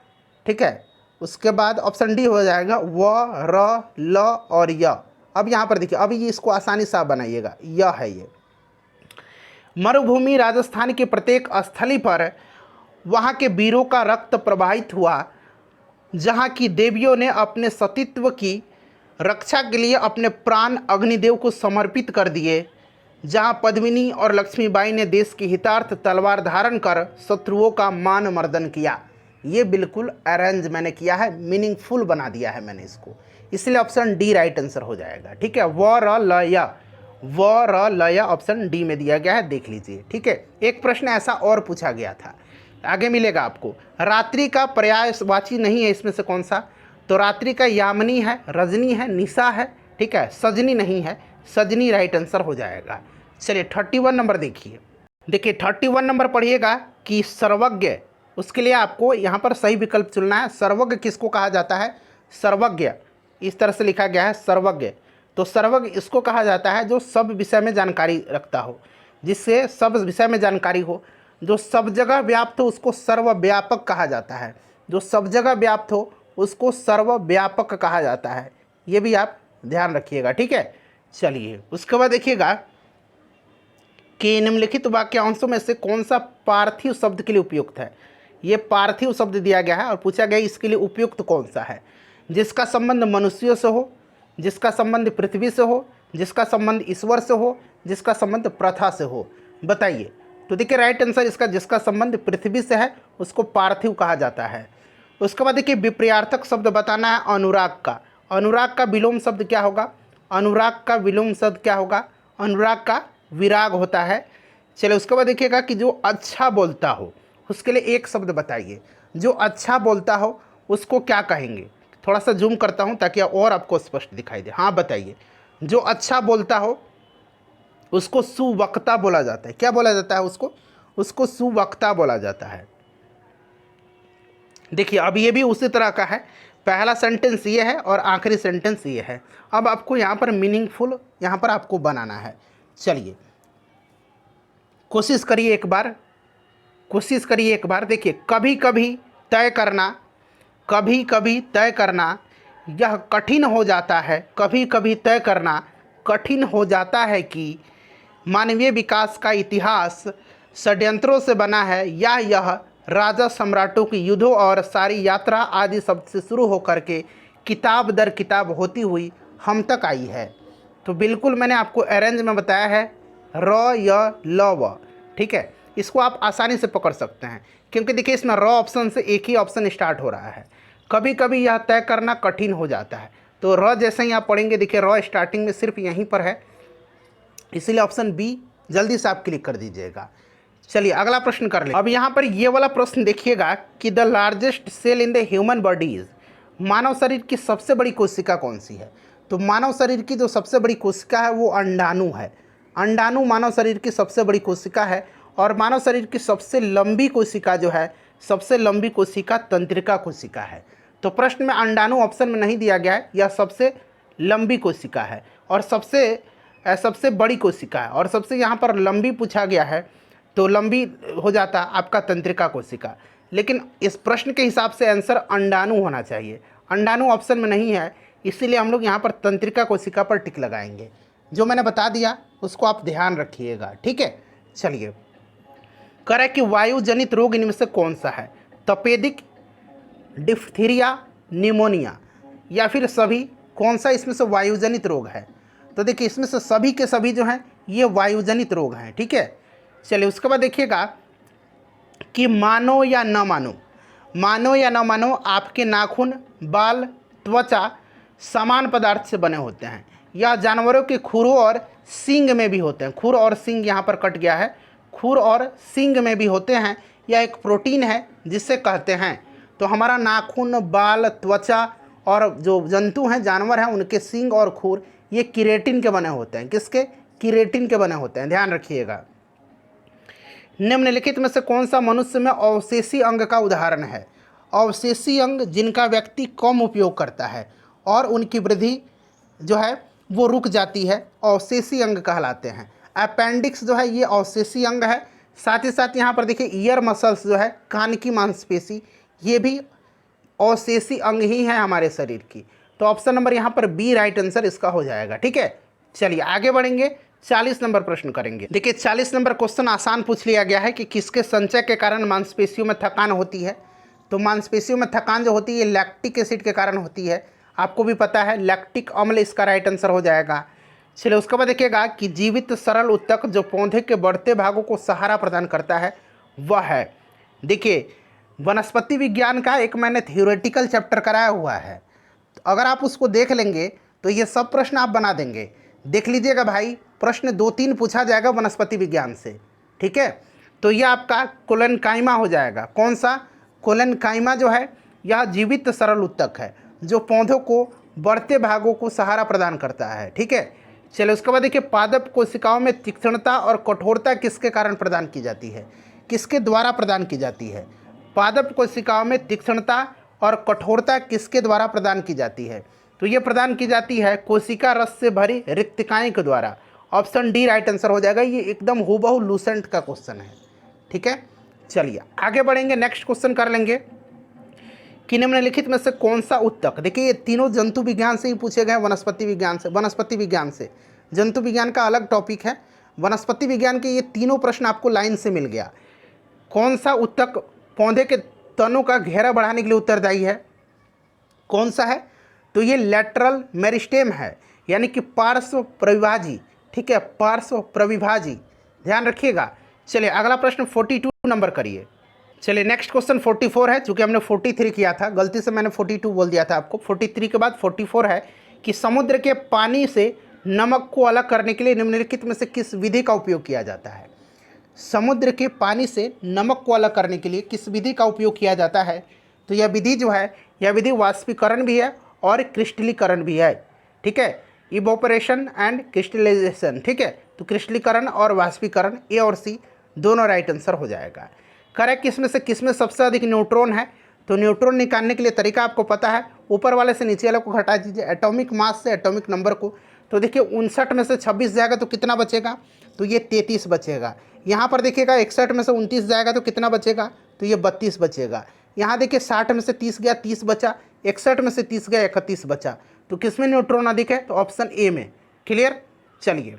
ठीक है, उसके बाद ऑप्शन डी हो जाएगा व, र, ल और य। अब यहाँ पर देखिए, अब ये इसको आसानी से आप बनाइएगा, य है ये। मरुभूमि राजस्थान के प्रत्येक स्थली पर वहाँ के वीरों का रक्त प्रवाहित हुआ, जहाँ की देवियों ने अपने सतीत्व की रक्षा के लिए अपने प्राण अग्निदेव को समर्पित कर दिए, जहाँ पद्मिनी और लक्ष्मीबाई ने देश के हितार्थ तलवार धारण कर शत्रुओं का मान मर्दन किया। ये बिल्कुल अरेंज मैंने किया है, मीनिंगफुल बना दिया है मैंने इसको, इसलिए ऑप्शन डी राइट आंसर हो जाएगा, ठीक है। व र ल य, व र ल य ऑप्शन डी में दिया गया है, देख लीजिए, ठीक है। एक प्रश्न ऐसा और पूछा गया था, आगे मिलेगा आपको। रात्रि का पर्यायवाची नहीं है इसमें से कौन सा? तो रात्रि का यामिनी है, रजनी है, निशा है, ठीक है, सजनी नहीं है, सजनी राइट आंसर हो जाएगा। चलिए 31 नंबर देखिए, 31 नंबर पढ़िएगा कि सर्वज्ञ, उसके लिए आपको यहाँ पर सही विकल्प चुनना है। सर्वज्ञ किसको कहा जाता है? सर्वज्ञ इस तरह से लिखा गया है सर्वज्ञ। तो सर्वज्ञ इसको कहा जाता है जो सब विषय में जानकारी रखता हो, जिससे सब विषय में जानकारी हो, जो सब जगह व्याप्त हो उसको सर्वव्यापक कहा जाता है, जो सब जगह व्याप्त हो उसको सर्वव्यापक कहा जाता है। ये भी आप ध्यान रखिएगा, ठीक है। चलिए उसके बाद देखिएगा कि निम्नलिखित वाक्यांशों में से कौन सा पार्थिव शब्द के लिए उपयुक्त है। ये पार्थिव शब्द दिया गया है और पूछा गया इसके लिए उपयुक्त कौन सा है। जिसका संबंध मनुष्यों से हो, जिसका संबंध पृथ्वी से हो, जिसका संबंध ईश्वर से हो, जिसका संबंध प्रथा से हो, बताइए। तो देखिए राइट आंसर इसका जिसका संबंध पृथ्वी से है उसको पार्थिव कहा जाता है। उसके बाद देखिए विपर्यार्थक शब्द बताना है अनुराग का। अनुराग का विलोम शब्द क्या होगा? अनुराग का विलोम शब्द क्या होगा? अनुराग का विराग होता है। चलिए उसके बाद देखिएगा कि जो अच्छा बोलता हो उसके लिए एक शब्द बताइए। जो अच्छा बोलता हो उसको क्या कहेंगे? थोड़ा सा जूम करता हूँ ताकि और आपको स्पष्ट दिखाई दे। हाँ बताइए। जो अच्छा बोलता हो उसको सुवक्ता बोला जाता है। क्या बोला जाता है उसको? उसको सुवक्ता बोला जाता है। देखिए अब ये भी उसी तरह का है, पहला सेंटेंस ये है और आखिरी सेंटेंस ये है। अब आपको यहाँ पर मीनिंगफुल यहाँ पर आपको बनाना है। चलिए कोशिश करिए एक बार, कोशिश करिए एक बार। देखिए कभी कभी तय करना, कभी कभी तय करना यह कठिन हो जाता है, कभी कभी तय करना कठिन हो जाता है कि मानवीय विकास का इतिहास षड्यंत्रों से बना है या यह राजा सम्राटों की युद्धों और सारी यात्रा आदि शब्द से शुरू होकर के किताब दर किताब होती हुई हम तक आई है। तो बिल्कुल मैंने आपको अरेंज में बताया है र य ल व, ठीक है। इसको आप आसानी से पकड़ सकते हैं क्योंकि देखिए इसमें र ऑप्शन से एक ही ऑप्शन स्टार्ट हो रहा है। कभी कभी यह तय करना कठिन हो जाता है, तो र जैसे ही आप पढ़ेंगे देखिए र स्टार्टिंग में सिर्फ यहीं पर है, इसीलिए ऑप्शन बी जल्दी से आप क्लिक कर दीजिएगा। चलिए अगला प्रश्न कर ले। अब यहाँ पर ये वाला प्रश्न देखिएगा कि the largest cell in the human body is, मानव शरीर की सबसे बड़ी कोशिका कौन सी है? तो मानव शरीर की जो सबसे बड़ी कोशिका है वो अंडाणु है। अंडाणु मानव शरीर की सबसे बड़ी कोशिका है और मानव शरीर की सबसे लंबी कोशिका जो है, सबसे लंबी कोशिका तंत्रिका कोशिका है। तो प्रश्न में अंडाणु ऑप्शन में नहीं दिया गया है, यह सबसे लंबी कोशिका है और सबसे बड़ी कोशिका है और सबसे यहाँ पर लंबी पूछा गया है तो लंबी हो जाता आपका तंत्रिका कोशिका। लेकिन इस प्रश्न के हिसाब से आंसर अंडाणु होना चाहिए, अंडाणु ऑप्शन में नहीं है, इसीलिए हम लोग यहाँ पर तंत्रिका कोशिका पर टिक लगाएंगे। जो मैंने बता दिया उसको आप ध्यान रखिएगा, ठीक है। चलिए कह रहा है कि वायु जनित रोग इनमें से कौन सा है? तपेदिक, डिफ्थीरिया, निमोनिया या फिर सभी? कौन सा इसमें से वायुजनित रोग है? तो देखिए इसमें से सभी के सभी जो हैं ये वायुजनित रोग हैं, ठीक है। चलिए उसके बाद देखिएगा कि मानो या न मानो, मानो या न मानो आपके नाखून, बाल, त्वचा समान पदार्थ से बने होते हैं। यह जानवरों के खुरों और सींग में भी होते हैं। खुर और सींग यहाँ पर कट गया है, खुर और सींग में भी होते हैं। यह एक प्रोटीन है जिससे कहते हैं। तो हमारा नाखून, बाल, त्वचा और जो जंतु हैं, जानवर हैं, उनके सींग और खुर ये केराटिन के बने होते हैं। किसके? कीरेटिन के बने होते हैं, ध्यान रखिएगा। निम्नलिखित में से कौन सा मनुष्य में अवशेषी अंग का उदाहरण है? अवशेषी अंग जिनका व्यक्ति कम उपयोग करता है और उनकी वृद्धि जो है वो रुक जाती है, अवशेषी अंग कहलाते हैं। अपेंडिक्स जो है ये अवशेषी अंग है। साथ ही साथ यहाँ पर देखिए ईयर मसल्स जो है, कान की मांसपेशी, ये भी अवशेषी अंग ही है हमारे शरीर की। तो ऑप्शन नंबर यहाँ पर बी राइट आंसर इसका हो जाएगा। ठीक है, चलिए आगे बढ़ेंगे, 40 नंबर प्रश्न करेंगे। देखिए 40 नंबर क्वेश्चन आसान पूछ लिया गया है कि किसके संचय के कारण मांसपेशियों में थकान होती है? तो मांसपेशियों में थकान जो होती है लैक्टिक एसिड के कारण होती है, आपको भी पता है लैक्टिक अम्ल इसका राइट आंसर हो जाएगा। चलिए उसके बाद देखिएगा कि जीवित सरल ऊतक जो पौधे के बढ़ते भागों को सहारा प्रदान करता है वह है, देखिए वनस्पति विज्ञान का एक मैंने थ्योरेटिकल चैप्टर कराया हुआ है, तो अगर आप उसको देख लेंगे तो ये सब प्रश्न आप बना देंगे। देख लीजिएगा भाई, प्रश्न 2-3 पूछा जाएगा वनस्पति विज्ञान से। ठीक है, तो यह आपका कोलेनकाइमा हो जाएगा। कौन सा? कोलेनकाइमा जो है यह जीवित सरल ऊतक है जो पौधों को बढ़ते भागों को सहारा प्रदान करता है। ठीक है, चलिए उसके बाद देखिए पादप कोशिकाओं में तीक्ष्णता और कठोरता किसके कारण प्रदान की जाती है? किसके द्वारा प्रदान की जाती है? पादप कोशिकाओं में तीक्ष्णता और कठोरता किसके द्वारा प्रदान की जाती है? तो ये प्रदान की जाती है कोशिका रस से भरी रिक्तिकाएं के द्वारा। ऑप्शन डी राइट आंसर हो जाएगा। ये एकदम हूबहू लूसेंट का क्वेश्चन है। ठीक है, चलिए आगे बढ़ेंगे, नेक्स्ट क्वेश्चन कर लेंगे कि निम्नलिखित में से कौन सा ऊतक, देखिए ये तीनों जंतु विज्ञान से ही पूछे गए, वनस्पति विज्ञान से। जंतु विज्ञान का अलग टॉपिक है, वनस्पति विज्ञान के ये तीनों प्रश्न आपको लाइन से मिल गया। कौन सा ऊतक पौधे के तनों का घेरा बढ़ाने के लिए उत्तरदायी है? कौन सा है? तो ये लैटरल मेरिस्टेम है, यानी कि पार्श्व प्रविभाजी। ठीक है, पार्श्व प्रविभाजी, ध्यान रखिएगा। चलिए अगला प्रश्न 42 नंबर करिए। चलिए नेक्स्ट क्वेश्चन 44 है, चूँकि हमने 43 किया था, गलती से मैंने 42 बोल दिया था आपको। 43 के बाद 44 है कि समुद्र के पानी से नमक को अलग करने के लिए निम्नलिखित में से किस विधि का उपयोग किया जाता है? समुद्र के पानी से नमक को अलग करने के लिए किस विधि का उपयोग किया जाता है? तो यह विधि जो है, यह विधि वाष्पीकरण भी है और क्रिस्टलीकरण भी है। ठीक है, इवोपरेशन एंड क्रिस्टलाइजेशन। ठीक है, तो क्रिस्टलीकरण और वाष्पीकरण, ए और सी दोनों राइट आंसर हो जाएगा। करेक्ट किसमें से किसमें सबसे अधिक न्यूट्रॉन है? तो न्यूट्रॉन निकालने के लिए तरीका आपको पता है, ऊपर वाले से नीचे वाले को घटा दीजिए, एटॉमिक मास से एटॉमिक नंबर को। तो देखिए 59 में से 26 जाएगा तो कितना बचेगा? तो ये 33 बचेगा। यहाँ पर देखिएगा 61 में से 29 जाएगा तो कितना बचेगा? तो ये 32 बचेगा। यहाँ देखिए 60 में से 30 गया, 30 बचा। 61 में से 30 गया, 31 बचा। तो किसमें न्यूट्रॉन अधिक है? तो ऑप्शन ए में। क्लियर? चलिए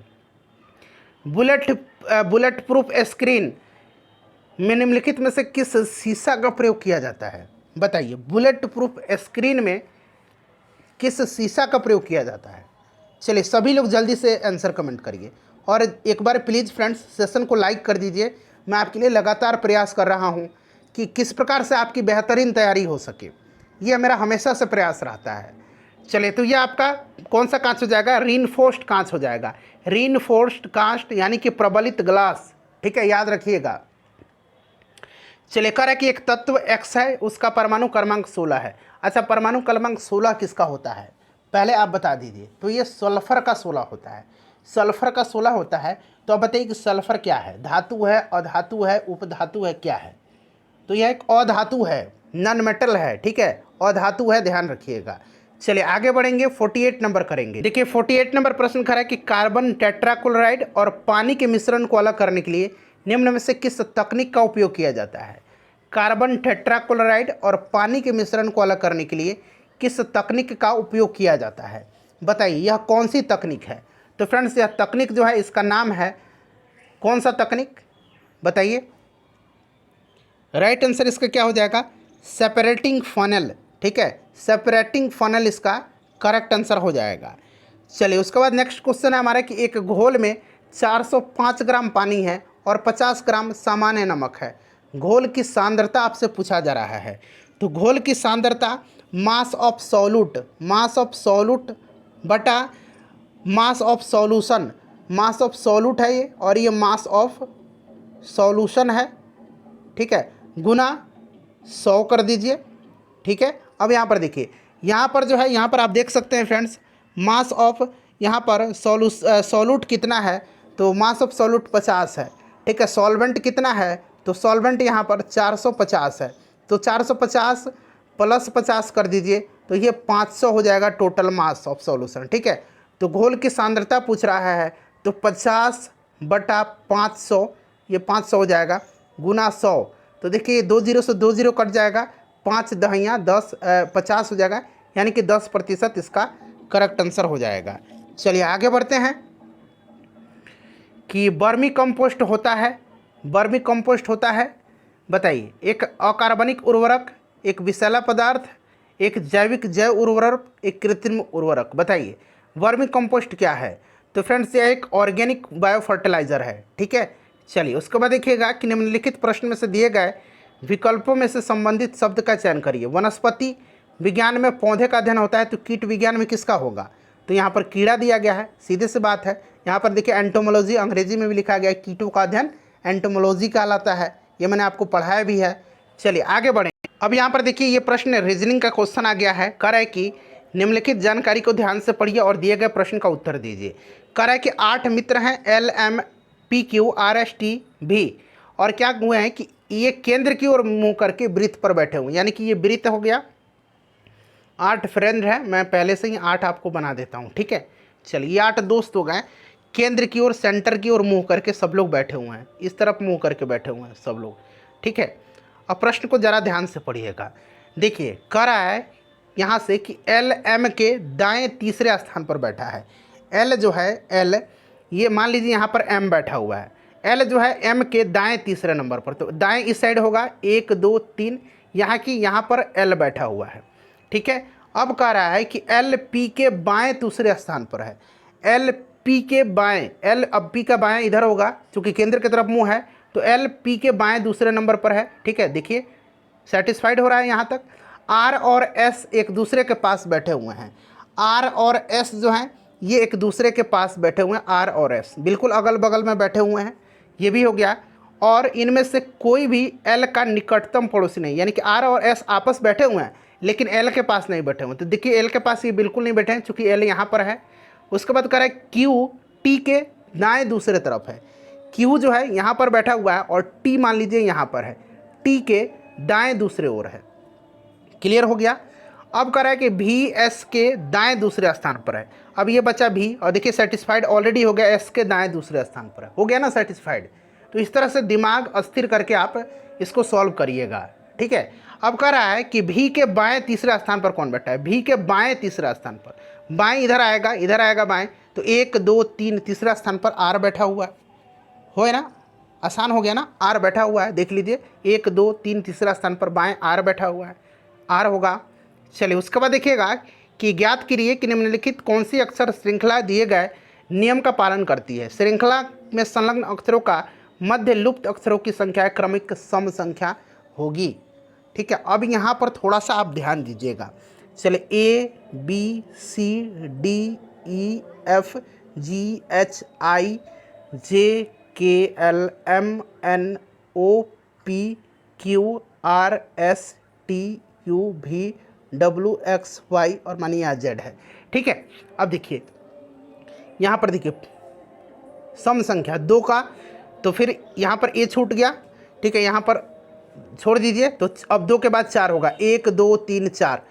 बुलेट प्रूफ स्क्रीन में निम्नलिखित में से किस शीशा का प्रयोग किया जाता है? बताइए, बुलेट प्रूफ स्क्रीन में किस शीशा का प्रयोग किया जाता है? चलिए सभी लोग जल्दी से आंसर कमेंट करिए और एक बार प्लीज़ फ्रेंड्स सेशन को लाइक कर दीजिए। मैं आपके लिए लगातार प्रयास कर रहा हूं कि किस प्रकार से आपकी बेहतरीन तैयारी हो सके, यह मेरा हमेशा से प्रयास रहता है। चलिए तो यह आपका कौन सा कांच हो जाएगा? रीइंफोर्स्ड कांच हो जाएगा। रीइंफोर्स्ड कांच यानी कि प्रबलित ग्लास। ठीक है, याद रखिएगा। चलिए कह रहा है कि एक तत्व X है, उसका परमाणु क्रमांक 16 है। अच्छा, परमाणु क्रमांक 16 किसका होता है पहले आप बता दीजिए। तो ये सल्फर का 16 होता है। सल्फर का 16 होता है। तो अब बताइए कि सल्फर क्या है? धातु है, अधातु है, उपधातु है, क्या है? तो यह एक अधातु है, नॉन मेटल है। ठीक है, अधातु है, ध्यान रखिएगा। चलिए आगे बढ़ेंगे, 48 नंबर करेंगे। देखिए 48 नंबर प्रश्न खड़ा है कि कार्बन टेट्राक्लोराइड और पानी के मिश्रण को अलग करने के लिए निम्न में से किस तकनीक का उपयोग किया जाता है? कार्बन टेट्राक्लोराइड और पानी के मिश्रण को अलग करने के लिए किस तकनीक का उपयोग किया जाता है? बताइए यह कौन सी तकनीक है? तो फ्रेंड्स यह तकनीक जो है इसका नाम है, कौन सा तकनीक बताइए? राइट आंसर इसका क्या हो जाएगा? Separating funnel. ठीक है, सेपरेटिंग फनल इसका करेक्ट आंसर हो जाएगा। चलिए उसके बाद नेक्स्ट क्वेश्चन है हमारा कि एक घोल में 405 ग्राम पानी है और 50 ग्राम सामान्य नमक है। घोल की सांद्रता आपसे पूछा जा रहा है। तो घोल की सांद्रता मास ऑफ सॉल्यूट बटा mass of solution. Mass of solute है ये और ये मास ऑफ सॉल्यूशन है। ठीक है, गुना 100 कर दीजिए। ठीक है, अब यहाँ पर देखिए, यहाँ पर जो है, यहाँ पर आप देख सकते हैं फ्रेंड्स, मास ऑफ यहाँ पर सॉल्यूट कितना है? तो मास ऑफ सॉल्यूट 50 है, ठीक है। सॉल्वेंट कितना है, तो सॉल्वेंट यहाँ पर 450 है, तो 450 प्लस 50 कर दीजिए, तो ये 500 हो जाएगा टोटल मास ऑफ सॉल्यूशन, ठीक है। तो घोल की सांद्रता पूछ रहा है, तो 50/500, ये 500 हो जाएगा गुना 100, तो देखिए 2 0 से 2 0 कट जाएगा, 5 दहियाँ 10 50 हो जाएगा, यानी कि 10% इसका करेक्ट आंसर हो जाएगा। चलिए आगे बढ़ते हैं कि वर्मी कंपोस्ट होता है, वर्मी कंपोस्ट होता है, बताइए, एक अकार्बनिक उर्वरक, एक विषैला पदार्थ, एक जैविक जैव उर्वरक, एक कृत्रिम उर्वरक, बताइए वर्मी कंपोस्ट क्या है। तो फ्रेंड्स यह एक ऑर्गेनिक बायो फर्टिलाइजर है, ठीक है। चलिए उसके बाद देखिएगा कि निम्नलिखित प्रश्न में से दिए गए विकल्पों में से संबंधित शब्द का चयन करिए। वनस्पति विज्ञान में पौधे का अध्ययन होता है, तो कीट विज्ञान में किसका होगा, तो यहाँ पर कीड़ा दिया गया है, सीधे से बात है। यहाँ पर देखिए एंटोमोलॉजी, अंग्रेजी में भी लिखा गया है, कीटों का अध्ययन एंटोमोलॉजी कहलाता है, ये मैंने आपको पढ़ाया भी है। चलिए आगे बढ़ें। अब यहाँ पर देखिए ये प्रश्न रीजनिंग का क्वेश्चन आ गया है, कह रहा है कि निम्नलिखित जानकारी को ध्यान से पढ़िए और दिए गए प्रश्न का उत्तर दीजिए। कह रहा है कि 8 मित्र हैं, LMPQRST भी, और क्या हुए हैं कि ये केंद्र की ओर मुंह करके वृत्त पर बैठे हुए, यानी कि ये वृत्त हो गया। 8 फ्रेंड है, मैं पहले से ही 8 आपको बना देता हूँ, ठीक है। चलिए 8 दोस्त हो गए, केंद्र की ओर, सेंटर की ओर मुंह करके सब लोग बैठे हुए हैं, इस तरफ मुंह करके बैठे हुए हैं सब लोग, ठीक है। अब प्रश्न को ज़रा ध्यान से पढ़िएगा। देखिए कह रहा है यहाँ से कि LM के दाएं तीसरे स्थान पर बैठा है। L जो है, L ये मान लीजिए यहाँ पर M बैठा हुआ है, L जो है M के दाएं तीसरे नंबर पर, तो दाएं इस साइड होगा 1 2 3, यहाँ की यहाँ पर L बैठा हुआ है, ठीक है। अब कह रहा है कि LP के बाएं दूसरे स्थान पर है, LP के बाएं, L अब P का बाएं इधर होगा, क्योंकि केंद्र की तरफ मुंह है, तो LP के बाएं दूसरे नंबर पर है, ठीक है। देखिए सेटिस्फाइड हो रहा है यहाँ तक। R और S एक दूसरे के पास बैठे हुए हैं, R और S जो हैं ये एक दूसरे के पास बैठे हुए हैं, R और S बिल्कुल अगल बगल में बैठे हुए हैं, ये भी हो गया। और इनमें से कोई भी L का निकटतम पड़ोसी नहीं, यानी कि R और S आपस बैठे हुए हैं लेकिन L के पास नहीं बैठे हुए। तो देखिए L के पास ये बिल्कुल नहीं बैठे हैं, चूँकि L यहाँ पर है। उसके बाद कह रहा है Q T के दाएँ दूसरे तरफ है, Q जो है यहाँ पर बैठा हुआ है और T मान लीजिए यहाँ पर है, T के दाएँ दूसरे ओर है। क्लियर हो गया। अब कह रहा है कि VS के दाएं दूसरे स्थान पर है। अब ये बचा V, और देखिए सेटिस्फाइड ऑलरेडी हो गया, S के दाएं दूसरे स्थान पर है, हो गया ना सेटिस्फाइड। तो इस तरह से दिमाग अस्थिर करके आप इसको सॉल्व करिएगा, ठीक है। अब कह रहा है कि V के बाएं तीसरे स्थान पर कौन बैठा है, V के बाएं तीसरे स्थान पर, बाएं इधर आएगा बाएं, तो 1 2 3 तीसरा स्थान पर R बैठा हुआ है ना, आसान हो गया ना, R बैठा हुआ है, देख लीजिए 1 2 3 तीसरा स्थान पर बाएं R बैठा हुआ है, R होगा। चलिए उसके बाद देखिएगा कि ज्ञात करिए कि निम्नलिखित कौन सी अक्षर श्रृंखला दिए गए नियम का पालन करती है। श्रृंखला में संलग्न अक्षरों का मध्य लुप्त अक्षरों की संख्या क्रमिक सम संख्या होगी, ठीक है। अब यहाँ पर थोड़ा सा आप ध्यान दीजिएगा। चलिए A B C D E F G H I J K L M N O P Q R S T U V W X Y और मानिए यहाँ Z है, ठीक है। अब देखिए यहाँ पर देखिए सम संख्या 2 का, तो फिर यहाँ पर A छूट गया, ठीक है, यहाँ पर छोड़ दीजिए, तो अब 2 के बाद 4 होगा, 1 2 3 4,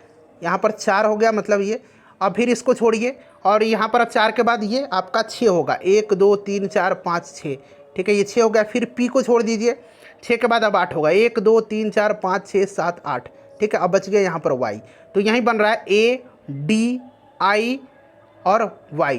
यहाँ पर 4 हो गया, मतलब ये। अब फिर इसको छोड़िए और यहाँ पर अब 4 के बाद ये आपका 6 होगा, 1 2 3 4 5 6, ठीक है, ये 6 हो गया। फिर P को छोड़ दीजिए, 6 के बाद अब 8 होगा, 1 2 3 4 5 6 7 8, ठीक है। अब बच गया यहाँ पर Y, तो यहीं बन रहा है A D I और Y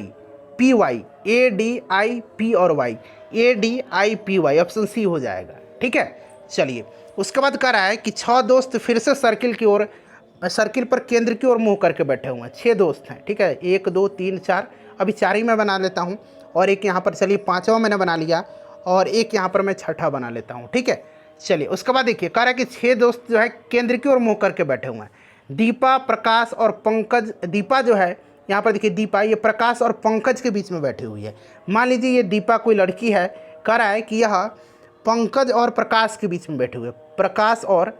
P Y, A D I P और Y, A D I P Y, option C हो जाएगा, ठीक है। चलिए उसके बाद कह रहा है कि 6 दोस्त फिर से सर्किल पर केंद्र की ओर मुँह करके बैठे हुए हैं, 6 दोस्त हैं, ठीक है, 1 2 3 4, अभी 4 ही मैं बना लेता हूँ, और एक यहाँ पर, चलिए 5वां मैंने बना लिया, और एक यहाँ पर मैं 6ठा बना लेता हूँ, ठीक है। चलिए उसके बाद देखिए कह रहा है कि 6 दोस्त जो है केंद्र की ओर मुँह करके बैठे हुए हैं। दीपा, प्रकाश और पंकज, दीपा जो है यहाँ पर देखिए, दीपा ये प्रकाश और पंकज के बीच में बैठी हुई है। मान लीजिए ये दीपा कोई लड़की है, कह रहा है कि यह पंकज और प्रकाश के बीच में बैठे हुए, प्रकाश और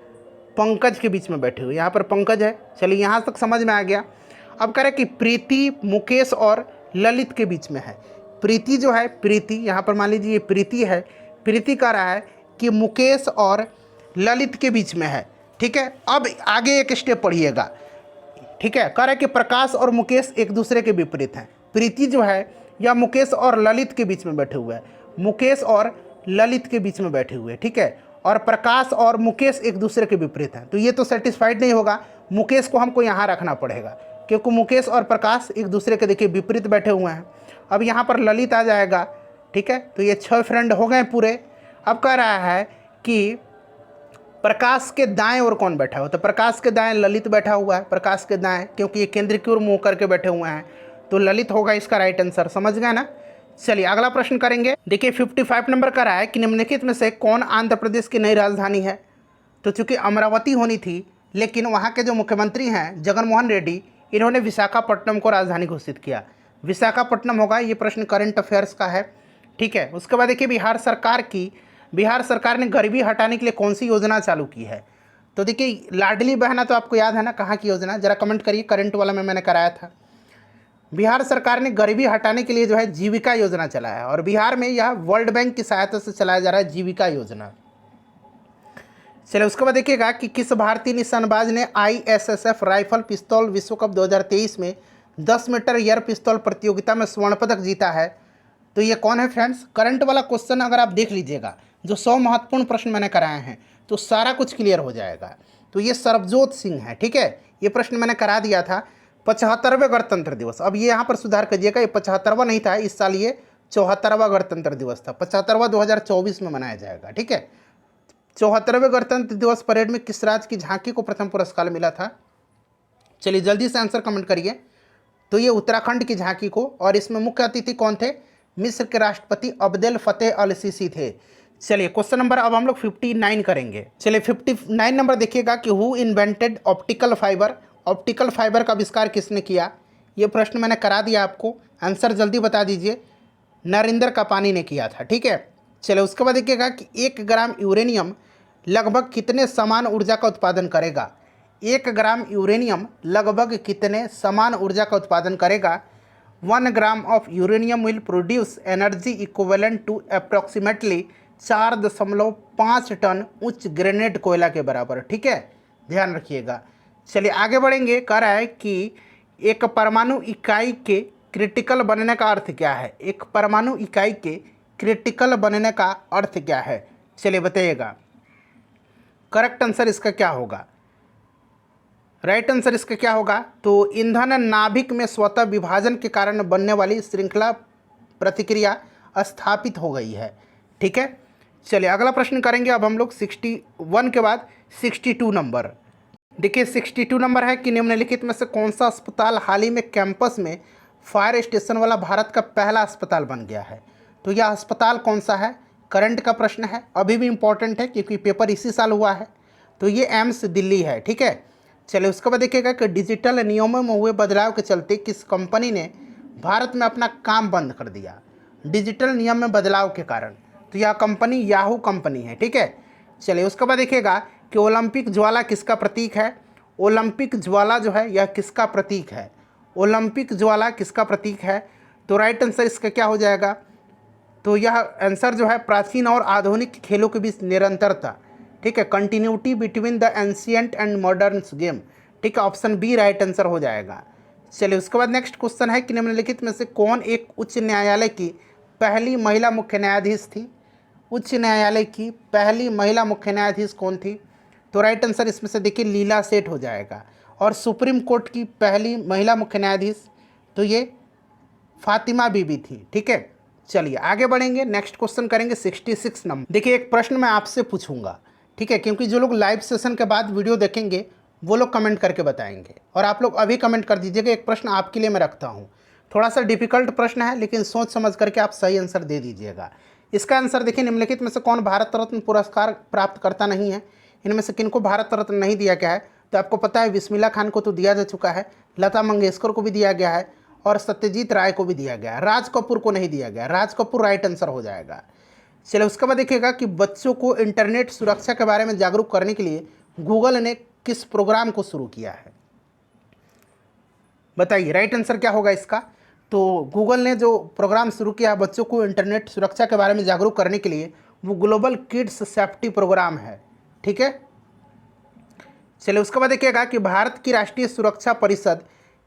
पंकज के बीच में बैठे हुए, यहाँ पर पंकज है। चलिए यहाँ तक समझ में आ गया। अब कह रहे हैं कि प्रीति मुकेश और ललित के बीच में है, प्रीति जो है, प्रीति यहाँ पर मान लीजिए ये प्रीति है, प्रीति कह रहा है कि मुकेश और ललित के बीच में है। ठीक है, अब आगे एक स्टेप पढ़िएगा। ठीक है, कह रहा है कि प्रकाश और मुकेश एक दूसरे के विपरीत हैं। प्रीति जो है या मुकेश और ललित के बीच में बैठे हुए हैं, मुकेश और ललित के बीच में बैठे हुए हैं। ठीक है, और प्रकाश और मुकेश एक दूसरे के विपरीत हैं, तो ये तो सेटिस्फाइड नहीं होगा, मुकेश को हमको यहाँ रखना पड़ेगा क्योंकि मुकेश और प्रकाश एक दूसरे के देखिए विपरीत बैठे हुए हैं। अब यहाँ पर ललित आ जाएगा। ठीक है, तो ये 6 फ्रेंड हो गए पूरे। अब कह रहा है कि प्रकाश के दाएं ओर कौन बैठा हो, तो प्रकाश के दाएं ललित बैठा हुआ है, प्रकाश के दाएं, क्योंकि ये केंद्र की ओर मुँह करके बैठे हुए हैं, तो ललित होगा इसका राइट आंसर। समझ गए ना। चलिए अगला प्रश्न करेंगे। देखिए 55 नंबर का रहा है कि निम्नलिखित में से कौन आंध्र प्रदेश की नई राजधानी है। तो चूंकि अमरावती होनी थी, लेकिन वहाँ के जो मुख्यमंत्री हैं जगनमोहन रेड्डी, इन्होंने विशाखापट्टनम को राजधानी घोषित किया। विशाखापट्टनम होगा। ये प्रश्न करंट अफेयर्स का है। ठीक है, उसके बाद देखिए बिहार सरकार ने गरीबी हटाने के लिए कौन सी योजना चालू की है। तो देखिए लाडली बहना तो आपको याद है ना, कहाँ की योजना, जरा कमेंट करिए। करंट वाला में मैंने कराया था। बिहार सरकार ने गरीबी हटाने के लिए जो है जीविका योजना चलाया है, और बिहार में यह वर्ल्ड बैंक की सहायता से चलाया जा रहा है जीविका योजना। चलिए उसके बाद देखिएगा कि किस भारतीय निशानबाज ने ISSF राइफल पिस्तौल विश्व कप 2023 में 10 मीटर एयर पिस्तौल प्रतियोगिता में स्वर्ण पदक जीता है। तो ये कौन है फ्रेंड्स। करंट वाला क्वेश्चन अगर आप देख लीजिएगा, जो 100 महत्वपूर्ण प्रश्न मैंने कराए हैं, तो सारा कुछ क्लियर हो जाएगा। तो ये सरबजोत सिंह है। ठीक है, ये प्रश्न मैंने करा दिया था। 75वें गणतंत्र दिवस, अब ये यहाँ पर सुधार करिएगा, ये 75वां नहीं था, इस साल ये 74वां गणतंत्र दिवस था। 75वां 2024 में मनाया जाएगा। ठीक है, 74वें गणतंत्र दिवस परेड में किस राज्य की झांकी को प्रथम पुरस्कार मिला था। चलिए जल्दी से आंसर कमेंट करिए। तो ये उत्तराखंड की झांकी को, और इसमें मुख्य अतिथि कौन थे, मिस्र के राष्ट्रपति अब्देल फतेह अल सीसी थे। चलिए क्वेश्चन नंबर अब हम लोग 59 करेंगे। चलिए 59 नंबर देखिएगा कि who invented optical fibre. Optical fibre का आविष्कार किसने किया। ये प्रश्न मैंने करा दिया आपको, आंसर जल्दी बता दीजिए। नरेंद्र कापानी ने किया था। ठीक है, चलिए उसके बाद देखिएगा कि 1 ग्राम यूरेनियम लगभग कितने समान ऊर्जा का उत्पादन करेगा। 1 ग्राम यूरेनियम लगभग कितने समान ऊर्जा का उत्पादन करेगा। 1 gram of uranium will produce energy equivalent to approximately 4.5 ton उच्च ग्रेनेड कोयला के बराबर। ठीक है, ध्यान रखिएगा। चलिए आगे बढ़ेंगे। कह रहा है कि एक परमाणु इकाई के क्रिटिकल बनने का अर्थ क्या है। एक परमाणु इकाई के क्रिटिकल बनने का अर्थ क्या है, चलिए बताइएगा। करेक्ट आंसर इसका क्या होगा, राइट आंसर इसका क्या होगा। तो ईंधन नाभिक में स्वतः विभाजन के कारण बनने वाली श्रृंखला प्रतिक्रिया स्थापित हो गई है। ठीक है, चलिए अगला प्रश्न करेंगे अब हम लोग 61 के बाद 62 नंबर। देखिए 62 नंबर है कि निम्नलिखित में से कौन सा अस्पताल हाल ही में कैंपस में फायर स्टेशन वाला भारत का पहला अस्पताल बन गया है। तो यह अस्पताल कौन सा है, करंट का प्रश्न है, अभी भी इम्पोर्टेंट है क्योंकि पेपर इसी साल हुआ है। तो ये एम्स दिल्ली है। ठीक है, चलिए उसके बाद देखिएगा कि डिजिटल नियमों में हुए बदलाव के चलते किस कंपनी ने भारत में अपना काम बंद कर दिया। डिजिटल नियम में बदलाव के कारण, तो यह कंपनी याहू कंपनी है। ठीक है, चलिए उसके बाद देखिएगा कि ओलंपिक ज्वाला किसका प्रतीक है। ओलंपिक ज्वाला जो है यह किसका प्रतीक है, ओलंपिक ज्वाला किसका प्रतीक है। तो राइट आंसर इसका क्या हो जाएगा। तो यह आंसर जो है प्राचीन और आधुनिक खेलों के बीच निरंतरता। ठीक है, continuity between the ancient and modern game. ठीक है, ऑप्शन बी राइट आंसर हो जाएगा। चलिए उसके बाद नेक्स्ट क्वेश्चन है कि निम्नलिखित में से कौन एक उच्च न्यायालय की पहली महिला मुख्य न्यायाधीश थी। उच्च न्यायालय की पहली महिला मुख्य न्यायाधीश कौन थी। तो राइट आंसर इसमें से देखिए लीला सेठ हो जाएगा। और सुप्रीम कोर्ट की पहली महिला मुख्य न्यायाधीश, तो ये फातिमा बीबी थी। ठीक है, चलिए आगे बढ़ेंगे, नेक्स्ट क्वेश्चन करेंगे 66 नंबर। देखिए एक प्रश्न मैं आपसे पूछूंगा। ठीक है, क्योंकि जो लोग लाइव सेशन के बाद वीडियो देखेंगे वो लोग कमेंट करके बताएंगे, और आप लोग अभी कमेंट कर दीजिएगा। एक प्रश्न आपके लिए मैं रखता हूँ, थोड़ा सा डिफिकल्ट प्रश्न है, लेकिन सोच समझ करके आप सही आंसर दे दीजिएगा। इसका आंसर देखिए, निम्नलिखित में से कौन भारत रत्न पुरस्कार प्राप्त करता नहीं है। इनमें से किनको भारत रत्न नहीं दिया गया है। तो आपको पता है बिस्मिल्लाह खान को तो दिया जा चुका है, लता मंगेशकर को भी दिया गया है, और सत्यजीत राय को भी दिया गया है। राज कपूर को नहीं दिया गया। राज कपूर राइट आंसर हो जाएगा। चलिए उसके बाद देखिएगा कि बच्चों को इंटरनेट सुरक्षा के बारे में जागरूक करने के लिए गूगल ने किस प्रोग्राम को शुरू किया है, बताइए राइट आंसर क्या होगा इसका। तो गूगल ने जो प्रोग्राम शुरू किया है बच्चों को इंटरनेट सुरक्षा के बारे में जागरूक करने के लिए, वो ग्लोबल किड्स सेफ्टी प्रोग्राम है। ठीक है, चलिए उसके बाद देखिएगा कि भारत की राष्ट्रीय सुरक्षा परिषद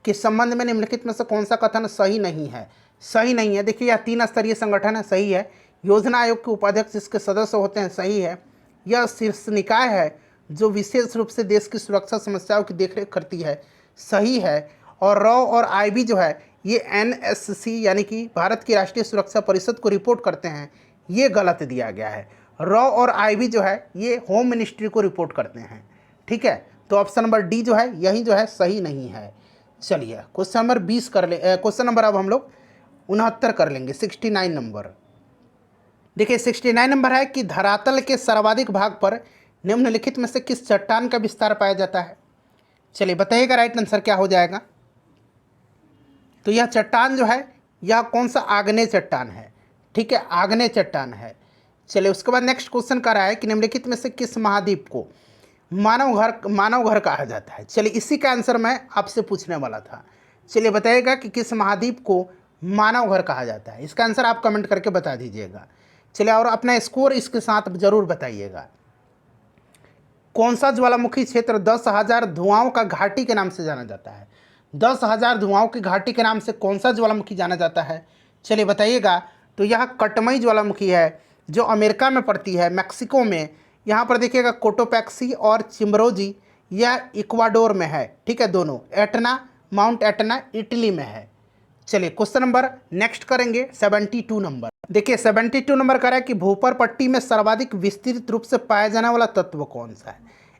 के संबंध में निम्नलिखित में से कौन सा कथन सही नहीं है। सही नहीं है, देखिए यह 3 स्तरीय संगठन है, सही है। योजना आयोग के उपाध्यक्ष इसके सदस्य होते हैं, सही है। यह शीर्ष निकाय है जो विशेष रूप से देश की सुरक्षा समस्याओं की देखरेख करती है, सही है। और रॉ और आईबी जो है ये एनएससी यानी कि भारत की राष्ट्रीय सुरक्षा परिषद को रिपोर्ट करते हैं, ये गलत दिया गया है। रॉ और आईबी जो है ये होम मिनिस्ट्री को रिपोर्ट करते हैं। ठीक है, तो ऑप्शन नंबर डी जो है यही जो है सही नहीं है। चलिए क्वेश्चन नंबर 20 कर ले, क्वेश्चन नंबर अब हम लोग 69 कर लेंगे, 69 नंबर। देखिए 69 नंबर है कि धरातल के सर्वाधिक भाग पर निम्नलिखित में से किस चट्टान का विस्तार पाया जाता है। चलिए बताइएगा राइट आंसर क्या हो जाएगा। तो यह चट्टान जो है यह कौन सा आग्नेय चट्टान है। ठीक है, आग्नेय चट्टान है। चलिए उसके बाद नेक्स्ट क्वेश्चन कर रहा है कि निम्नलिखित में से किस महाद्वीप को मानव घर कहा जाता है। चलिए इसी का आंसर मैं आपसे पूछने वाला था। चलिए बताइएगा कि किस महाद्वीप को मानव घर कहा जाता है। इसका आंसर आप कमेंट करके बता दीजिएगा। चलिए और अपना स्कोर इसके साथ ज़रूर बताइएगा। कौन सा ज्वालामुखी क्षेत्र 10,000 धुआओं का घाटी के नाम से जाना जाता है। 10,000 धुआओं की घाटी के नाम से कौन सा ज्वालामुखी जाना जाता है, चलिए बताइएगा। तो यह कटमई ज्वालामुखी है जो अमेरिका में पड़ती है, मैक्सिको में। यहाँ पर देखिएगा कोटोपैक्सी और चिम्बरोजी, यह इक्वाडोर में है। ठीक है, दोनों। एटना, माउंट एटना इटली में है। चलिए क्वेश्चन नंबर नेक्स्ट करेंगे 72 नंबर। देखिए 72 नंबर कह रहा है कि भूपर पट्टी में सर्वाधिक विस्तृत रूप से पाया जाने वाला तत्व कौन सा है,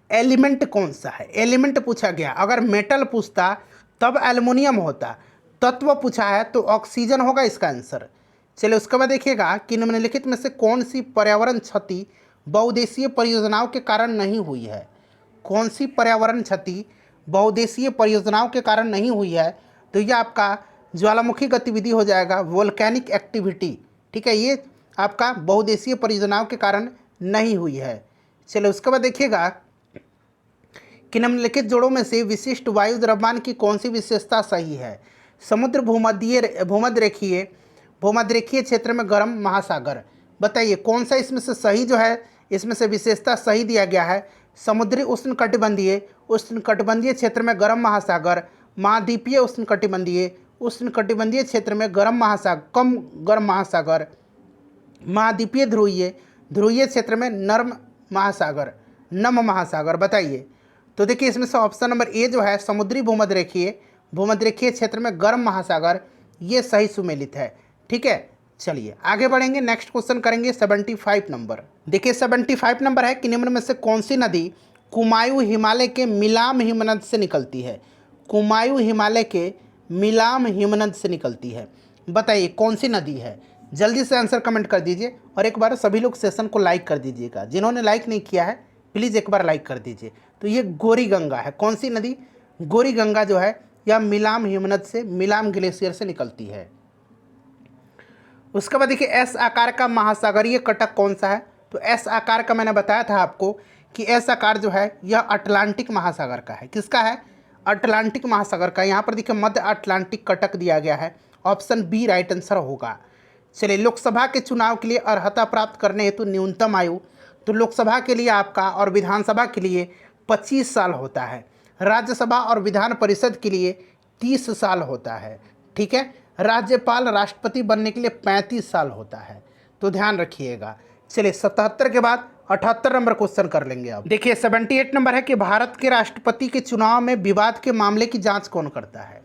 एलिमेंट कौन सा है। एलिमेंट पूछा गया, अगर मेटल पूछता तब एल्युमिनियम होता, तत्व पूछा है तो ऑक्सीजन होगा इसका आंसर। चलिए उसके बाद देखिएगा कि निम्नलिखित में से कौन सी पर्यावरण क्षति बहुउद्देशीय परियोजनाओं के कारण नहीं हुई है। कौन सी पर्यावरण क्षति बहुउद्देशीय परियोजनाओं के कारण नहीं हुई है, तो यह आपका ज्वालामुखी गतिविधि हो जाएगा, वोल्केनिक एक्टिविटी। ठीक है, ये आपका बहुउद्देशीय परियोजनाओं के कारण नहीं हुई है। चलिए उसके बाद देखिएगा कि निम्नलिखित जोड़ों में से विशिष्ट वायु द्रव्यमान की कौन सी विशेषता सही है। समुद्र भूमध्यरेखीय क्षेत्र में गर्म महासागर, बताइए कौन सा इसमें से सही जो है, इसमें से विशेषता सही दिया गया है। समुद्री उष्णकटिबंधीय क्षेत्र में गर्म महासागर, महाद्वीपीय उष्णकटिबंधीय क्षेत्र में कम गर्म महासागर, महाद्वीपीय ध्रुवीय क्षेत्र में नम महासागर, बताइए। तो देखिए इसमें से ऑप्शन नंबर ए जो है समुद्री भूमध्यरेखीय क्षेत्र में गर्म महासागर, ये सही सुमेलित है। ठीक है, चलिए आगे बढ़ेंगे, नेक्स्ट क्वेश्चन करेंगे 75 नंबर। देखिए 75 नंबर है कि निम्न में से कौन सी नदी कुमायूं हिमालय के मिलाम हिमनद से निकलती है। कुमायूं हिमालय के मिलाम हिमनद से निकलती है, बताइए कौन सी नदी है। जल्दी से आंसर कमेंट कर दीजिए और एक बार सभी लोग सेशन को लाइक कर दीजिएगा। जिन्होंने लाइक नहीं किया है प्लीज़ एक बार लाइक कर दीजिए। तो ये गोरी गंगा है। कौन सी नदी, गोरी गंगा जो है यह मिलाम हिमनद से, मिलाम ग्लेशियर से निकलती है। उसके बाद देखिए एस आकार का महासागरीय कटक कौन सा है। तो एस आकार का मैंने बताया था आपको कि एस आकार जो है यह अटलांटिक महासागर का है। किसका है, अटलांटिक महासागर का। यहाँ पर देखिए मध्य अटलांटिक कटक दिया गया है, ऑप्शन बी राइट आंसर होगा। चलिए लोकसभा के चुनाव के लिए अर्हता प्राप्त करने हेतु न्यूनतम आयु, तो लोकसभा के लिए आपका और विधानसभा के लिए 25 साल होता है, राज्यसभा और विधान परिषद के लिए 30 साल होता है। ठीक है, राज्यपाल राष्ट्रपति बनने के लिए 35 साल होता है, तो ध्यान रखिएगा। चलिए 77 के बाद 78 नंबर क्वेश्चन कर लेंगे अब। देखिए 78 नंबर है कि भारत के राष्ट्रपति के चुनाव में विवाद के मामले की जांच कौन करता है,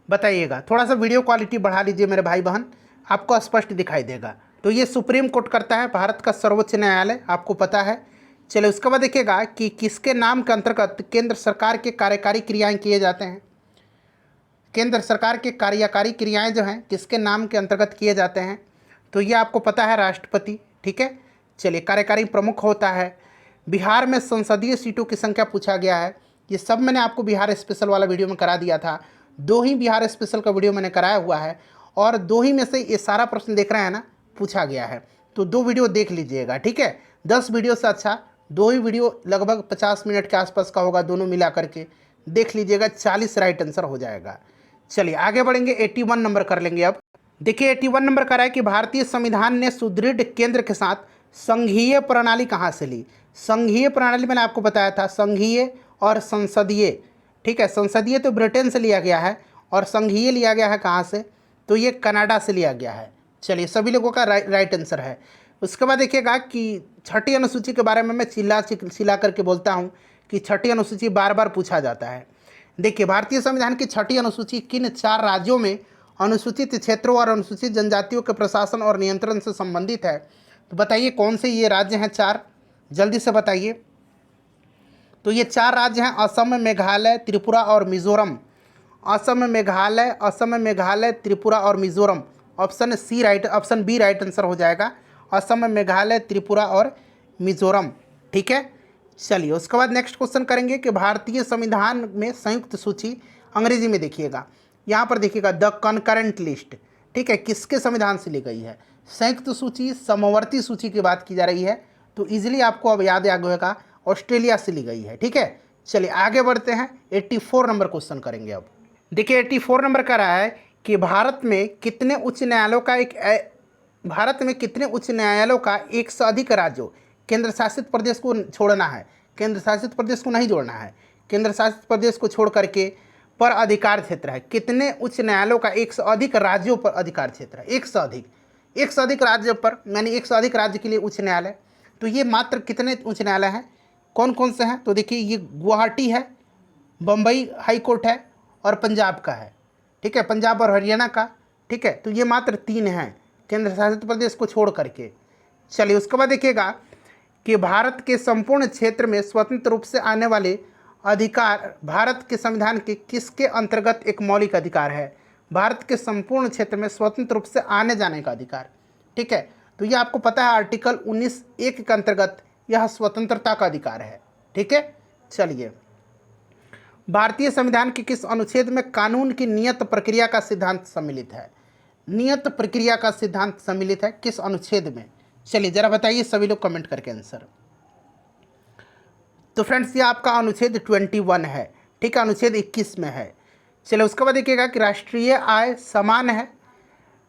बताइएगा। थोड़ा सा वीडियो क्वालिटी बढ़ा लीजिए मेरे भाई बहन, आपको स्पष्ट दिखाई देगा। तो ये सुप्रीम कोर्ट करता है, भारत का सर्वोच्च न्यायालय, आपको पता है। चलिए उसके बाद देखिएगा कि किसके नाम के अंतर्गत केंद्र सरकार के कार्यकारी क्रियाएँ किए जाते हैं। केंद्र सरकार के कार्यकारी क्रियाएं जो हैं किसके नाम के अंतर्गत किए जाते हैं, तो ये आपको पता है, राष्ट्रपति। ठीक है, चलिए कार्यकारी प्रमुख होता है। बिहार में संसदीय सीटों की संख्या पूछा गया है, ये सब मैंने आपको बिहार स्पेशल वाला वीडियो में करा दिया था। 2 ही बिहार स्पेशल का वीडियो मैंने कराया हुआ है और 2 ही में से ये सारा प्रश्न देख रहे हैं ना, पूछा गया है। तो 2 वीडियो देख लीजिएगा। ठीक है, 10 वीडियो से अच्छा 2 ही वीडियो लगभग 50 मिनट के आसपास का होगा, दोनों मिला करके देख लीजिएगा, 40 राइट आंसर हो जाएगा। चलिए आगे बढ़ेंगे, 81 नंबर कर लेंगे अब। देखिए 81 नंबर कर रहा है कि भारतीय संविधान ने सुदृढ़ केंद्र के साथ संघीय प्रणाली कहाँ से ली। संघीय प्रणाली मैंने आपको बताया था, संघीय और संसदीय। ठीक है, संसदीय तो ब्रिटेन से लिया गया है और संघीय लिया गया है कहाँ से, तो ये कनाडा से लिया गया है। चलिए सभी लोगों का राइट आंसर है। उसके बाद देखिएगा कि छठी अनुसूची के बारे में मैं चिल्ला करके बोलता हूँ कि छठी अनुसूची बार बार पूछा जाता है। देखिए भारतीय संविधान की छठी अनुसूची किन 4 राज्यों में अनुसूचित क्षेत्रों और अनुसूचित जनजातियों के प्रशासन और नियंत्रण से संबंधित है, तो बताइए कौन से ये राज्य हैं 4, जल्दी से बताइए। तो ये 4 राज्य हैं असम, मेघालय, त्रिपुरा और मिजोरम। असम, मेघालय, त्रिपुरा और Mizoram. Option B right answer हो जाएगा, असम, मेघालय, त्रिपुरा और मिजोरम। ठीक है, चलिए उसके बाद नेक्स्ट क्वेश्चन करेंगे कि भारतीय संविधान में संयुक्त सूची, अंग्रेजी में देखिएगा, यहाँ पर देखिएगा द कनकरेंट लिस्ट, ठीक है, किसके संविधान से ली गई है। संयुक्त सूची, समवर्ती सूची की बात की जा रही है, तो इजीली आपको अब याद आ गया, ऑस्ट्रेलिया से ली गई है। ठीक है, चलिए आगे बढ़ते हैं, 84 नंबर क्वेश्चन करेंगे अब। देखिए 84 नंबर का रहा है कि भारत में कितने उच्च न्यायालयों का एक से अधिक राज्यों, केंद्र शासित प्रदेश को छोड़ना है, केंद्र शासित प्रदेश को नहीं जोड़ना है, केंद्र शासित प्रदेश को छोड़ करके पर अधिकार क्षेत्र है। कितने उच्च न्यायालयों का एक से अधिक राज्यों पर अधिकार क्षेत्र है, एक से अधिक राज्य पर, यानी एक से अधिक राज्य के लिए उच्च न्यायालय। तो ये मात्र कितने उच्च न्यायालय हैं, कौन कौन से हैं, तो देखिए ये गुवाहाटी है, बम्बई हाई कोर्ट है और पंजाब का है। ठीक है, पंजाब और हरियाणा का। ठीक है, तो ये मात्र 3 हैं केंद्र शासित प्रदेश को छोड़ करके। चलिए उसके बाद देखिएगा कि भारत के संपूर्ण क्षेत्र में स्वतंत्र रूप से आने वाले अधिकार भारत के संविधान के किसके अंतर्गत एक मौलिक अधिकार है। भारत के संपूर्ण क्षेत्र में स्वतंत्र रूप से आने जाने का अधिकार। ठीक है, तो ये आपको पता है आर्टिकल 19(1) के अंतर्गत यह स्वतंत्रता का अधिकार है। ठीक है, चलिए भारतीय संविधान के किस अनुच्छेद में कानून की नियत प्रक्रिया का सिद्धांत सम्मिलित है। नियत प्रक्रिया का सिद्धांत सम्मिलित है किस अनुच्छेद में, चलिए जरा बताइए सभी लोग कमेंट करके आंसर। तो फ्रेंड्स ये आपका अनुच्छेद 21 है। ठीक है, अनुच्छेद 21 में है। चलिए उसके बाद देखिएगा कि राष्ट्रीय आय समान है,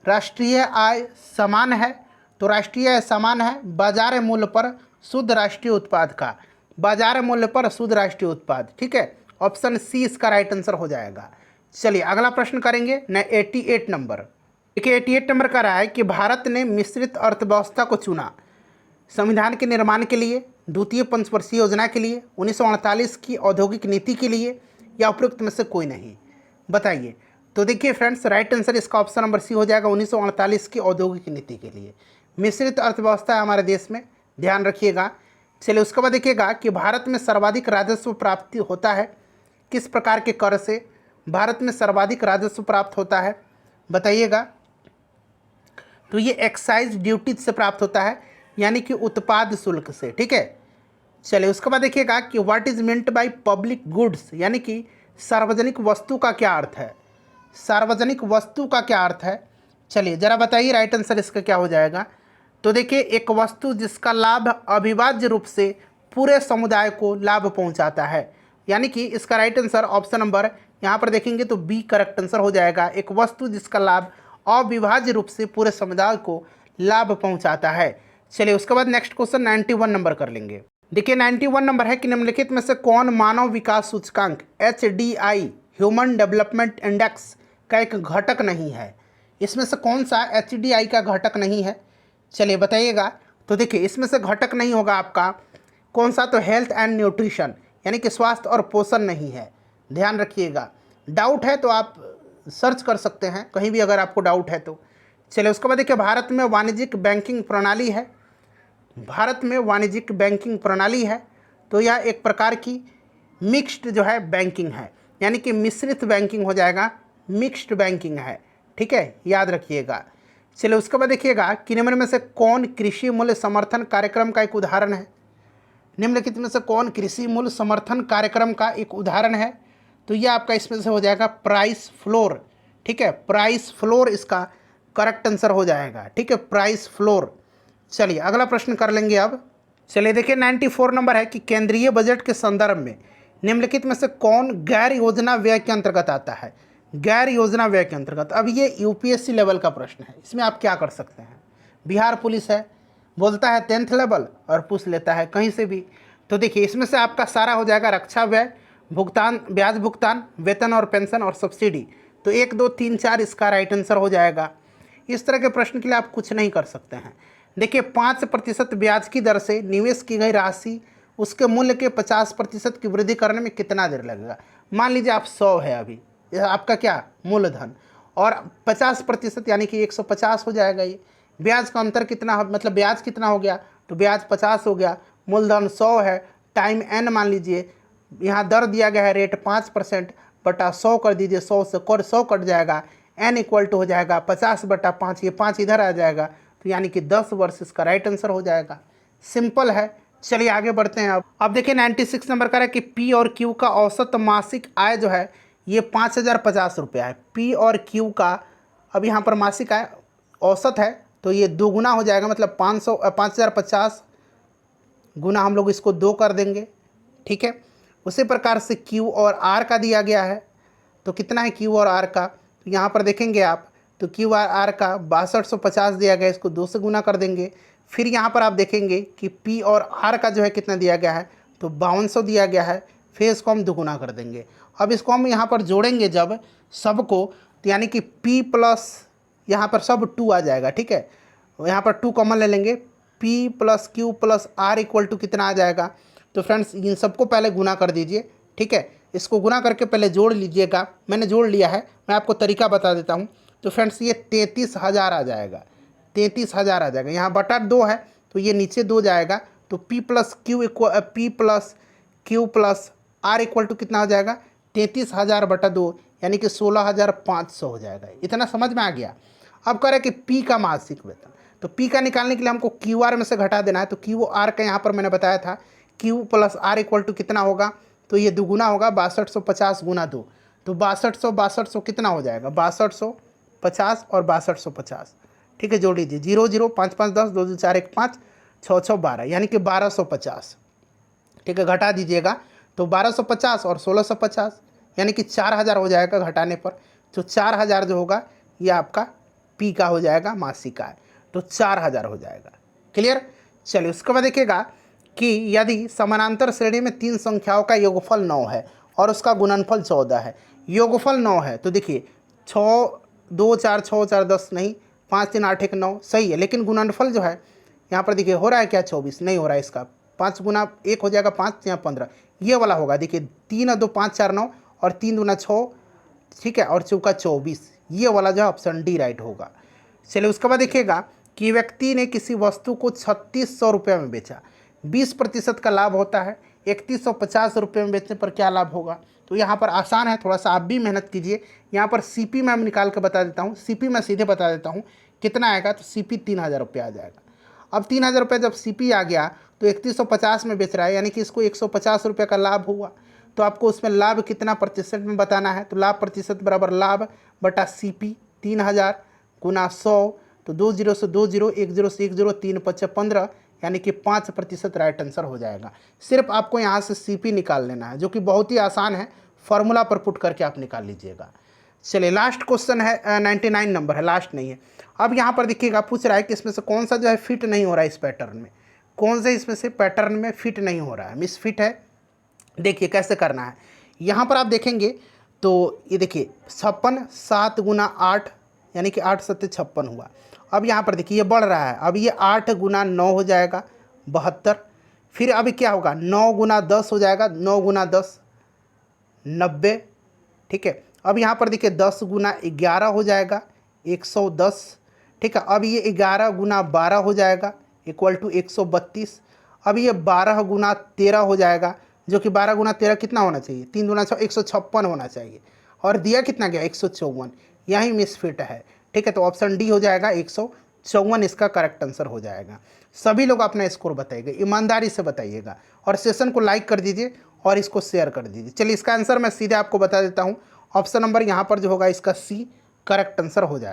राष्ट्रीय आय समान है, तो राष्ट्रीय आय समान है बाजार मूल्य पर शुद्ध राष्ट्रीय उत्पाद का, बाजार मूल्य पर शुद्ध राष्ट्रीय उत्पाद। ठीक है, ऑप्शन सी इसका राइट आंसर हो जाएगा। चलिए अगला प्रश्न करेंगे 88 नंबर। देखिए 88 नंबर का रहा है कि भारत ने मिश्रित अर्थव्यवस्था को चुना संविधान के निर्माण के लिए, द्वितीय पंचवर्षीय योजना के लिए, 1948 की औद्योगिक नीति के लिए, या उपयुक्त में से कोई नहीं, बताइए। तो देखिए फ्रेंड्स राइट आंसर इसका ऑप्शन नंबर सी हो जाएगा, 1948 की औद्योगिक नीति के लिए। मिश्रित अर्थव्यवस्था है हमारे देश में, ध्यान रखिएगा। चलिए उसके बाद देखिएगा कि भारत में सर्वाधिक राजस्व प्राप्ति होता है किस प्रकार के कर से, भारत में सर्वाधिक राजस्व प्राप्त होता है बताइएगा। तो ये एक्साइज ड्यूटी से प्राप्त होता है, यानी कि उत्पाद शुल्क से। ठीक है, चलिए उसके बाद देखिएगा कि what is meant by public goods, यानी कि सार्वजनिक वस्तु का क्या अर्थ है, सार्वजनिक वस्तु का क्या अर्थ है, चलिए जरा बताइए राइट आंसर इसका क्या हो जाएगा। तो देखिए एक वस्तु जिसका लाभ अविभाज्य रूप से पूरे समुदाय को लाभ पहुंचाता है, यानी कि इसका राइट आंसर ऑप्शन नंबर यहाँ पर देखेंगे तो बी करेक्ट आंसर हो जाएगा। एक वस्तु जिसका लाभ अविभाज्य रूप से पूरे समुदाय को लाभ पहुंचाता है। चलिए उसके बाद नेक्स्ट क्वेश्चन 91 नंबर कर लेंगे। देखिए 91 नंबर है कि निम्नलिखित में से कौन मानव विकास सूचकांक HDI ह्यूमन डेवलपमेंट इंडेक्स का एक घटक नहीं है। इसमें से कौन सा HDI का घटक नहीं है, चलिए बताइएगा। तो देखिए इसमें से घटक नहीं होगा आपका कौन सा, तो हेल्थ एंड न्यूट्रिशन, यानी कि स्वास्थ्य और पोषण नहीं है, ध्यान रखिएगा। डाउट है तो आप सर्च कर सकते हैं कहीं भी अगर आपको डाउट है तो। चलिए उसके बाद देखिए भारत में वाणिज्यिक बैंकिंग प्रणाली है, भारत में वाणिज्यिक बैंकिंग प्रणाली है, तो यह एक प्रकार की मिक्स्ड जो है बैंकिंग है, यानी कि मिश्रित बैंकिंग हो जाएगा, मिक्स्ड बैंकिंग है। ठीक है, याद रखिएगा। चलिए उसके बाद देखिएगा कि निम्न में से कौन कृषि मूल्य समर्थन कार्यक्रम का एक उदाहरण है, निम्नलिखित में से कौन कृषि मूल्य समर्थन कार्यक्रम का एक उदाहरण है, तो ये आपका इसमें से हो जाएगा प्राइस फ्लोर। ठीक है, प्राइस फ्लोर इसका करेक्ट आंसर हो जाएगा। ठीक है, प्राइस फ्लोर। चलिए अगला प्रश्न कर लेंगे अब। चलिए देखिए 94 नंबर है कि केंद्रीय बजट के संदर्भ में निम्नलिखित में से कौन गैर योजना व्यय के अंतर्गत आता है। गैर योजना व्यय के अंतर्गत। अब ये यूपीएससी लेवल का प्रश्न है, इसमें आप क्या कर सकते हैं। बिहार पुलिस है, बोलता है 10th लेवल और पूछ लेता है कहीं से भी। तो देखिए इसमें से आपका सारा हो जाएगा रक्षा व्यय, भुगतान, ब्याज भुगतान, वेतन और पेंशन और सब्सिडी। तो 1 2 3 4 इसका राइट आंसर हो जाएगा। इस तरह के प्रश्न के लिए आप कुछ नहीं कर सकते हैं। देखिए 5% ब्याज की दर से निवेश की गई राशि उसके मूल्य के 50% की वृद्धि करने में कितना देर लगेगा। मान लीजिए आप 100 है अभी, यह आपका क्या मूलधन, और 50% यानी कि 150 हो जाएगा। ये ब्याज का अंतर कितना, मतलब ब्याज कितना हो गया, तो ब्याज 50 हो गया, मूलधन 100 है, टाइम n मान लीजिए, यहाँ दर दिया गया है रेट 5% बटा 100 कर दीजिए, 100 से 100 कट जाएगा, n इक्वल टू हो जाएगा 50/5, ये 5 इधर आ जाएगा, तो यानी कि 10 वर्ष इसका राइट आंसर हो जाएगा। सिंपल है। चलिए आगे बढ़ते हैं। अब देखिए 96 नंबर का है कि पी और क्यू का औसत मासिक आय जो है ये 5050 रुपया है। पी और क्यू का अब यहाँ पर मासिक आय औसत है तो ये दोगुना हो जाएगा, मतलब 5050 गुना हम लोग इसको 2 कर देंगे, ठीक है। उसी प्रकार से क्यू और आर का दिया गया है, तो कितना है क्यू और आर का, तो यहाँ पर देखेंगे आप, तो क्यू और आर का 6250 दिया गया है, इसको 2 से गुना कर देंगे। फिर यहाँ पर आप देखेंगे कि पी और आर का जो है कितना दिया गया है, तो 5200 दिया गया है, फिर इसको हम दोगुना कर देंगे। अब इसको हम यहाँ पर जोड़ेंगे जब सबको, तो यानी कि पी प्लस यहाँ पर सब 2 आ जाएगा, ठीक है। यहाँ पर 2 कॉमन ले लेंगे, P plus Q plus R equal to कितना आ जाएगा। तो फ्रेंड्स इन सबको पहले गुना कर दीजिए, ठीक है। इसको गुना करके पहले जोड़ लीजिएगा, मैंने जोड़ लिया है, मैं आपको तरीका बता देता हूँ। तो फ्रेंड्स ये 33,000 आ जाएगा, 33,000 आ जाएगा। यहाँ बटा 2 है तो ये नीचे 2 जाएगा, तो P plus Q plus R equal to कितना हो जाएगा, 33,000/2 यानी कि 16,500 हो जाएगा। इतना समझ में आ गया। अब कह रहे हैं कि पी का मासिक वेतन, तो पी का निकालने के लिए हमको क्यू आर में से घटा देना है। तो क्यू आर का यहाँ पर मैंने बताया था, Q plus R equal to कितना होगा, तो ये दुगुना होगा 6250 गुना 2, तो 6200 कितना हो जाएगा, 6250 और 6250, ठीक है। जोड़ लीजिए 0 0 5 5 10 2 2 4 1 5 6 6 12 यानी कि 1250, ठीक है। घटा दीजिएगा तो 1250 और 1650 यानी कि 4000 हो जाएगा घटाने पर। तो 4000 जो होगा ये आपका पी का हो जाएगा मासिक आय, तो 4000 हो जाएगा। क्लियर। चलिए उसके बाद देखिएगा कि यदि समानांतर श्रेणी में 3 संख्याओं का योगफल 9 है और उसका गुणनफल 14 है, योगफल 9 है, तो देखिए 6 2 4 6 4 10 नहीं, 5 3 8 1 9 सही है, लेकिन गुणनफल जो है यहाँ पर देखिए हो रहा है क्या, 24 नहीं हो रहा है। इसका 5 गुना 1 हो जाएगा 5 या 15, ये वाला होगा। देखिए 3 और 2 5 4 9 और 3 दूना 6, ठीक है, और चौका 24, ये वाला जो है ऑप्शन डी राइट होगा। चलिए उसके बाद देखिएगा कि व्यक्ति ने किसी वस्तु को 3600 रुपये में बेचा, 20% का लाभ होता है। 3150 रुपये में बेचने पर क्या लाभ होगा। तो यहाँ पर आसान है, थोड़ा सा आप भी मेहनत कीजिए। यहाँ पर सीपी मैं निकाल के बता देता हूँ, सीपी मैं सीधे बता देता हूँ कितना आएगा। तो सीपी 3000 रुपये आ जाएगा। अब 3000 रुपये जब सीपी आ गया तो 3150 में बेच रहा है, यानी कि इसको 150 रुपये का लाभ हुआ। तो आपको उसमें लाभ कितना प्रतिशत में बताना है। तो लाभ प्रतिशत बराबर लाभ बटा सीपी 3000 गुना 100, तो 2 0 से 2 0 1 0 से 1 0 3 5 15 यानी कि 5% राइट आंसर हो जाएगा। सिर्फ आपको यहाँ से सीपी निकाल लेना है, जो कि बहुत ही आसान है, फॉर्मूला पर पुट करके आप निकाल लीजिएगा। चलिए लास्ट क्वेश्चन है, 99 नंबर है, लास्ट नहीं है। अब यहाँ पर देखिएगा पूछ रहा है कि इसमें से कौन सा जो है फिट नहीं हो रहा है इस पैटर्न में, कौन से इसमें से पैटर्न में फिट नहीं हो रहा है, मिस फिट है। देखिए कैसे करना है। यहाँ पर आप देखेंगे तो ये देखिए 56 7 गुना 8 यानी कि 8 7 56 हुआ। अब यहाँ पर देखिए ये बढ़ रहा है, अब ये 8 गुना 9 हो जाएगा 72। फिर अभी क्या होगा, 9 गुना 10 हो जाएगा, 9 गुना 10 90, ठीक है। अब यहाँ पर देखिए 10 गुना 11 हो जाएगा 110, ठीक है। अब ये 11 गुना 12 हो जाएगा इक्वल टू 132। अब ये 12 गुना 13 हो जाएगा, जो कि 12 गुना 13 कितना होना चाहिए, 3 गुना 6 156 होना चाहिए, और दिया कितना गया 154, यही मिसफिट है, ठीक है। तो ऑप्शन डी हो जाएगा 154 इसका करेक्ट आंसर हो जाएगा। सभी लोग अपना स्कोर बताइएगा, ईमानदारी से बताइएगा, और सेशन को लाइक कर दीजिए और इसको शेयर कर दीजिए। चलिए इसका आंसर मैं सीधे आपको बता देता हूँ, ऑप्शन नंबर यहाँ पर जो होगा इसका सी करेक्ट आंसर हो जाएगा।